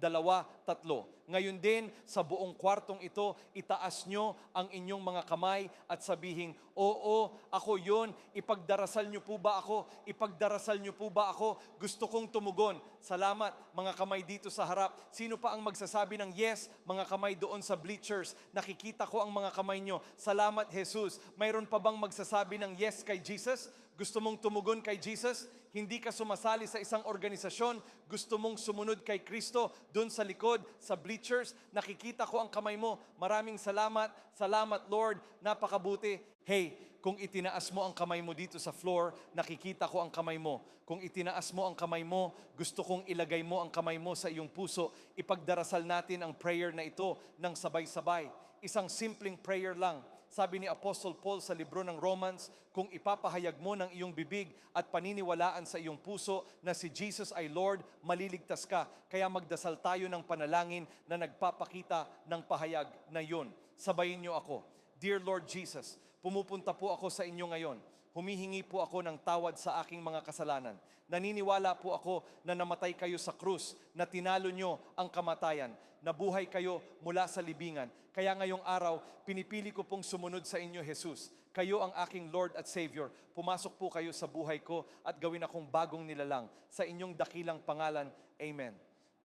2, 3. Ngayon din, sa buong kwartong ito, itaas nyo ang inyong mga kamay at sabihin, oo, ako yun. Ipagdarasal nyo po ba ako? Ipagdarasal nyo po ba ako? Gusto kong tumugon. Salamat, mga kamay dito sa harap. Sino pa ang magsasabi ng yes? Mga kamay doon sa bleachers. Nakikita ko ang mga kamay nyo. Salamat, Jesus. Mayroon pa bang magsasabi ng yes kay Jesus? Gusto mong tumugon kay Jesus? Hindi ka sumasali sa isang organisasyon, gusto mong sumunod kay Kristo, doon sa likod, sa bleachers, nakikita ko ang kamay mo. Maraming salamat, salamat Lord, napakabuti. Hey, kung itinaas mo ang kamay mo dito sa floor, nakikita ko ang kamay mo. Kung itinaas mo ang kamay mo, gusto kong ilagay mo ang kamay mo sa iyong puso. Ipagdarasal natin ang prayer na ito ng sabay-sabay. Isang simpleng prayer lang. Sabi ni Apostle Paul sa libro ng Romans, kung ipapahayag mo ng iyong bibig at paniniwalaan sa iyong puso na si Jesus ay Lord, maliligtas ka. Kaya magdasal tayo ng panalangin na nagpapakita ng pahayag na yun. Sabayin niyo ako. Dear Lord Jesus, pumupunta po ako sa inyo ngayon. Humihingi po ako ng tawad sa aking mga kasalanan. Naniniwala po ako na namatay kayo sa krus, na tinalo nyo ang kamatayan, nabuhay kayo mula sa libingan. Kaya ngayong araw, pinipili ko pong sumunod sa inyo, Jesus. Kayo ang aking Lord at Savior. Pumasok po kayo sa buhay ko at gawin akong bagong nilalang. Sa inyong dakilang pangalan, Amen.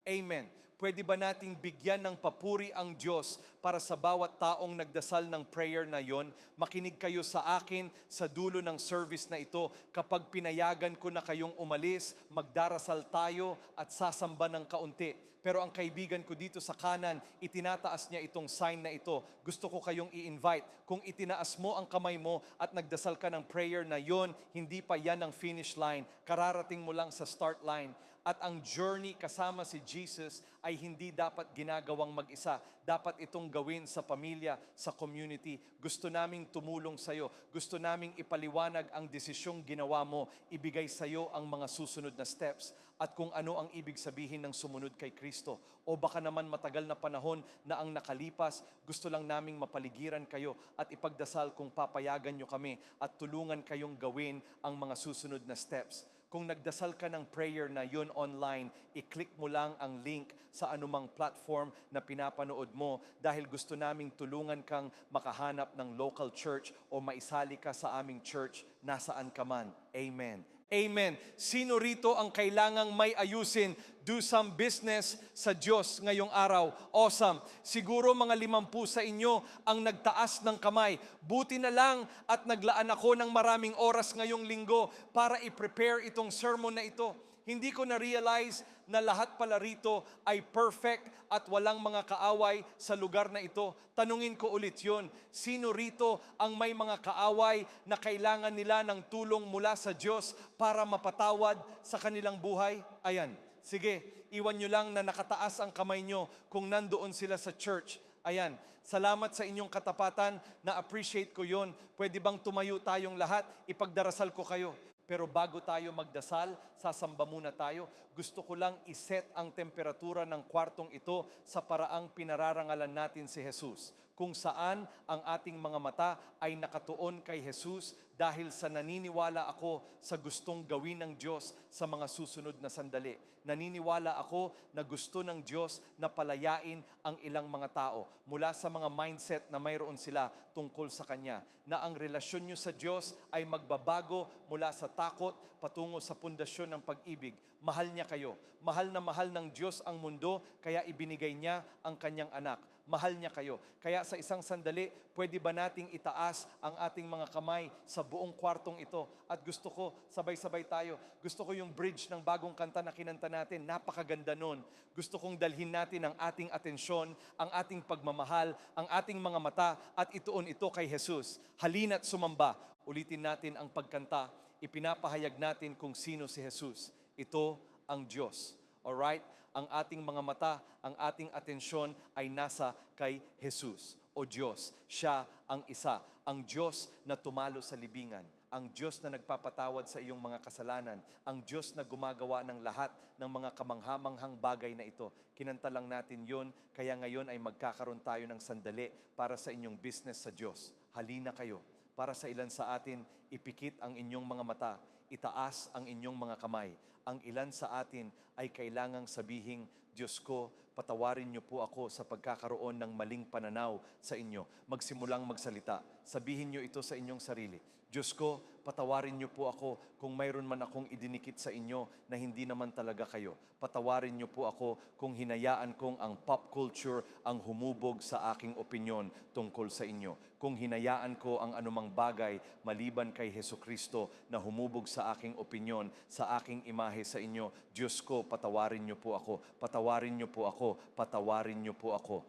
Amen. Pwede ba nating bigyan ng papuri ang Diyos para sa bawat taong nagdasal ng prayer na yon? Makinig kayo sa akin sa dulo ng service na ito. Kapag pinayagan ko na kayong umalis, magdarasal tayo at sasamba ng kaunti. Pero ang kaibigan ko dito sa kanan, itinataas niya itong sign na ito. Gusto ko kayong i-invite. Kung itinaas mo ang kamay mo at nagdasal ka ng prayer na yon, hindi pa yan ang finish line. Kararating mo lang sa start line. At ang journey kasama si Jesus ay hindi dapat ginagawang mag-isa. Dapat itong gawin sa pamilya, sa community. Gusto naming tumulong sa iyo. Gusto naming ipaliwanag ang desisyong ginawa mo. Ibigay sa iyo ang mga susunod na steps. At kung ano ang ibig sabihin ng sumunod kay Kristo. O baka naman matagal na panahon na ang nakalipas, gusto lang naming mapaligiran kayo at ipagdasal kung papayagan nyo kami at tulungan kayong gawin ang mga susunod na steps. Kung nagdasal ka ng prayer na yun online, i-click mo lang ang link sa anumang platform na pinapanood mo dahil gusto naming tulungan kang makahanap ng local church o maisali ka sa aming church nasaan ka man. Amen. Amen. Sino rito ang kailangang may ayusin? Do some business sa Diyos ngayong araw. Awesome. Siguro mga 50 sa inyo ang nagtaas ng kamay. Buti na lang at naglaan ako ng maraming oras ngayong linggo para i-prepare itong sermon na ito. Hindi ko na-realize na lahat pala rito ay perfect at walang mga kaaway sa lugar na ito. Tanungin ko ulit yun, sino rito ang may mga kaaway na kailangan nila ng tulong mula sa Diyos para mapatawad sa kanilang buhay? Ayan, sige, iwan nyo lang na nakataas ang kamay nyo kung nandoon sila sa church. Ayan, salamat sa inyong katapatan, na-appreciate ko yon. Pwede bang tumayo tayong lahat? Ipagdarasal ko kayo. Pero bago tayo magdasal, sasamba muna tayo. Gusto ko lang iset ang temperatura ng kwartong ito sa paraang pinararangalan natin si Jesus. Kung saan ang ating mga mata ay nakatuon kay Jesus dahil sa naniniwala ako sa gustong gawin ng Diyos sa mga susunod na sandali. Naniniwala ako na gusto ng Diyos na palayain ang ilang mga tao mula sa mga mindset na mayroon sila tungkol sa Kanya. Na ang relasyon nyo sa Diyos ay magbabago mula sa takot patungo sa pundasyon ng pag-ibig. Mahal niya kayo. Mahal na mahal ng Diyos ang mundo, kaya ibinigay niya ang Kanyang anak. Mahal niya kayo. Kaya sa isang sandali, pwede ba nating itaas ang ating mga kamay sa buong kwartong ito? At gusto ko, sabay-sabay tayo, gusto ko yung bridge ng bagong kanta na kinanta natin. Napakaganda nun. Gusto kong dalhin natin ang ating atensyon, ang ating pagmamahal, ang ating mga mata, at ituon ito kay Jesus. Halina't sumamba. Ulitin natin ang pagkanta. Ipinapahayag natin kung sino si Jesus. Ito ang Diyos. Alright? Ang ating mga mata, ang ating atensyon ay nasa kay Jesus o Diyos. Siya ang isa, ang Diyos na tumalo sa libingan, ang Diyos na nagpapatawad sa iyong mga kasalanan, ang Diyos na gumagawa ng lahat ng mga kamanghamanghang bagay na ito. Kinanta lang natin yon, kaya ngayon ay magkakaroon tayo ng sandali para sa inyong business sa Diyos. Halina kayo. Para sa ilan sa atin, ipikit ang inyong mga mata, itaas ang inyong mga kamay. Ang ilan sa atin ay kailangang sabihing, Diyos ko, patawarin niyo po ako sa pagkakaroon ng maling pananaw sa inyo. Magsimulang magsalita. Sabihin niyo ito sa inyong sarili. Diyos ko, patawarin niyo po ako kung mayroon man akong idinikit sa inyo na hindi naman talaga kayo. Patawarin niyo po ako kung hinayaan kong ang pop culture ang humubog sa aking opinyon tungkol sa inyo. Kung hinayaan ko ang anumang bagay maliban kay Hesukristo na humubog sa aking opinyon, sa aking imahe sa inyo, Diyos ko, patawarin niyo po ako. Patawarin niyo po ako. Patawarin niyo po ako.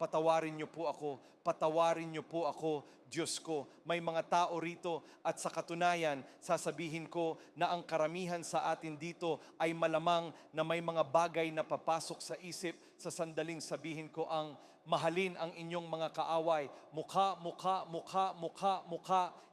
Patawarin niyo po ako. Patawarin niyo po ako, Diyos ko. May mga tao rito at sa katunayan, sasabihin ko na ang karamihan sa atin dito ay malamang na may mga bagay na papasok sa isip sa sandaling sabihin ko ang mahalin ang inyong mga kaaway. Mukha.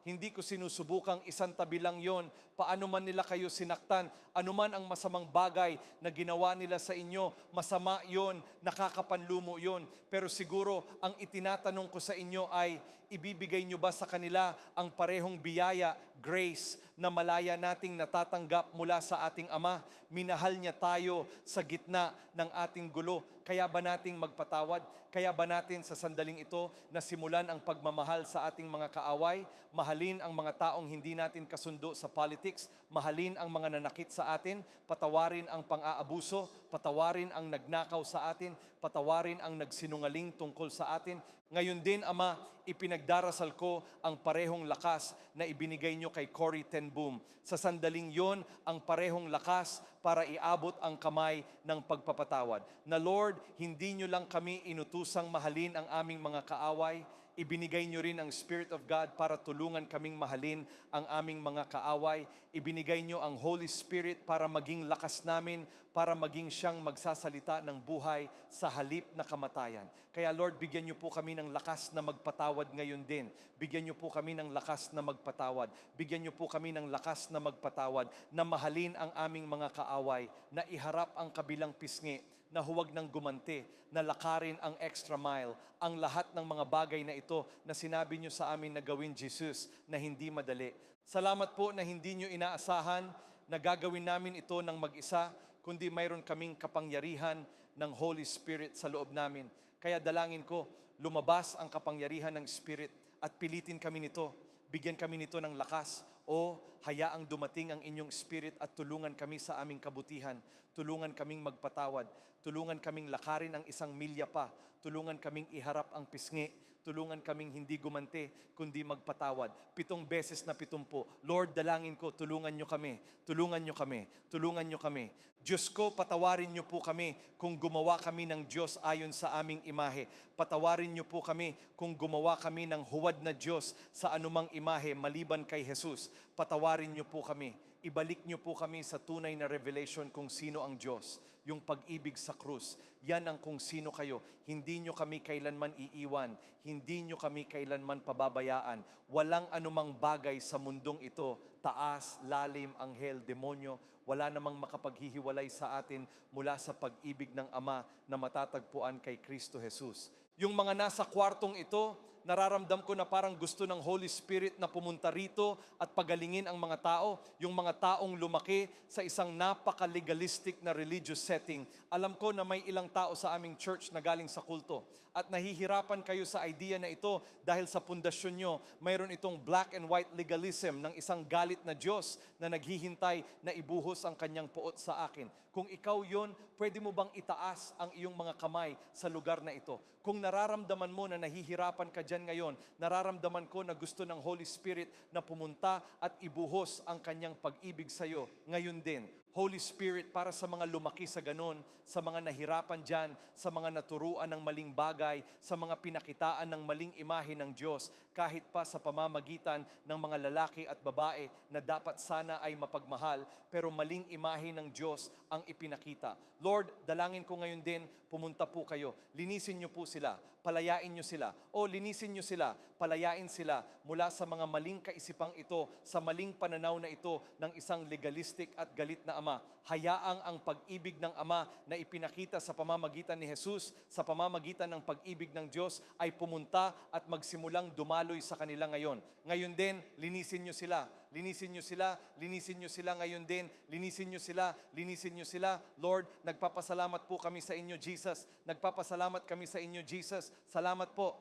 Hindi ko sinusubukang isang tabi lang yon. Paano man nila kayo sinaktan, anuman ang masamang bagay na ginawa nila sa inyo, masama yon, nakakapanlumo yon. Pero siguro ang itinatanong ko sa inyo ay, ibibigay nyo ba sa kanila ang parehong biyaya, grace, na malaya nating natatanggap mula sa ating Ama? Minahal niya tayo sa gitna ng ating gulo. Kaya ba nating magpatawad? Kaya ba natin sa sandaling ito na simulan ang pagmamahal sa ating mga kaaway? Mahalin ang mga taong hindi natin kasundo sa politics. Mahalin ang mga nanakit sa atin. Patawarin ang pang-aabuso. patawarin ang nagnakaw sa atin, patawarin ang nagsinungaling tungkol sa atin. Ngayon din, Ama, ipinagdarasal ko ang parehong lakas na ibinigay nyo kay Corrie ten Boom. Sa sandaling yon, ang parehong lakas para iabot ang kamay ng pagpapatawad. Na Lord, hindi nyo lang kami inutusang mahalin ang aming mga kaaway, ibinigay nyo rin ang Spirit of God para tulungan kaming mahalin ang aming mga kaaway. Ibinigay nyo ang Holy Spirit para maging lakas namin, para maging siyang magsasalita ng buhay sa halip na kamatayan. Kaya Lord, bigyan nyo po kami ng lakas na magpatawad ngayon din. Bigyan nyo po kami ng lakas na magpatawad. Bigyan nyo po kami ng lakas na magpatawad, na mahalin ang aming mga kaaway, na iharap ang kabilang pisngi, na huwag nang gumanti, na lakarin ang extra mile, ang lahat ng mga bagay na ito na sinabi nyo sa amin na gawin, Jesus, na hindi madali. Salamat po na hindi nyo inaasahan na gagawin namin ito ng mag-isa, kundi mayroon kaming kapangyarihan ng Holy Spirit sa loob namin. Kaya dalangin ko, lumabas ang kapangyarihan ng Spirit at pilitin kami nito. Bigyan kami nito ng lakas. O hayaang dumating ang inyong Spirit at tulungan kami sa aming kabutihan. Tulungan kaming magpatawad. Tulungan kaming lakarin ang 1 milya pa. Tulungan kaming iharap ang pisngi. Tulungan kaming hindi gumanti, kundi magpatawad. 7 beses na 70. Lord, dalangin ko, tulungan nyo kami. Tulungan nyo kami. Tulungan nyo kami. Diyos ko, patawarin nyo po kami kung gumawa kami ng Diyos ayon sa aming imahe. Patawarin nyo po kami kung gumawa kami ng huwad na Diyos sa anumang imahe maliban kay Jesus. Patawarin nyo po kami. Ibalik nyo po kami sa tunay na revelation kung sino ang Diyos. Yung pag-ibig sa krus. Yan ang kung sino kayo. Hindi nyo kami kailanman iiwan. Hindi nyo kami kailanman pababayaan. Walang anumang bagay sa mundong ito, taas, lalim, anghel, demonyo, wala namang makapaghihiwalay sa atin mula sa pag-ibig ng Ama na matatagpuan kay Kristo Jesus. Yung mga nasa kwartong ito, nararamdam ko na parang gusto ng Holy Spirit na pumunta rito at pagalingin ang mga tao, yung mga taong lumaki sa isang napaka-legalistic na religious setting. Alam ko na may ilang tao sa aming church na galing sa kulto at nahihirapan kayo sa idea na ito dahil sa pundasyon nyo, mayroon itong black and white legalism ng isang galit na Diyos na naghihintay na ibuhos ang kanyang puot sa akin. Kung ikaw yon, pwede mo bang itaas ang iyong mga kamay sa lugar na ito? Kung nararamdaman mo na nahihirapan ka dyan ngayon, nararamdaman ko na gusto ng Holy Spirit na pumunta at ibuhos ang kanyang pag-ibig sa iyo ngayon din. Holy Spirit, para sa mga lumaki sa ganon, sa mga nahirapan dyan, sa mga naturuan ng maling bagay, sa mga pinakitaan ng maling imahe ng Diyos, kahit pa sa pamamagitan ng mga lalaki at babae na dapat sana ay mapagmahal, pero maling imahe ng Diyos ang ipinakita. Lord, dalangin ko ngayon din, pumunta po kayo, linisin niyo po sila, palayain niyo sila, o linisin niyo sila, palayain sila mula sa mga maling kaisipang ito, sa maling pananaw na ito ng isang legalistic at galit na Ama. Hayaang ang pag-ibig ng Ama na ipinakita sa pamamagitan ni Jesus, sa pamamagitan ng pag-ibig ng Diyos ay pumunta at magsimulang dumaloy sa kanila ngayon. Ngayon din, linisin niyo sila. Linisin niyo sila, linisin niyo sila ngayon din, linisin niyo sila, linisin niyo sila. Lord, nagpapasalamat po kami sa inyo, Jesus. Nagpapasalamat kami sa inyo, Jesus. Salamat po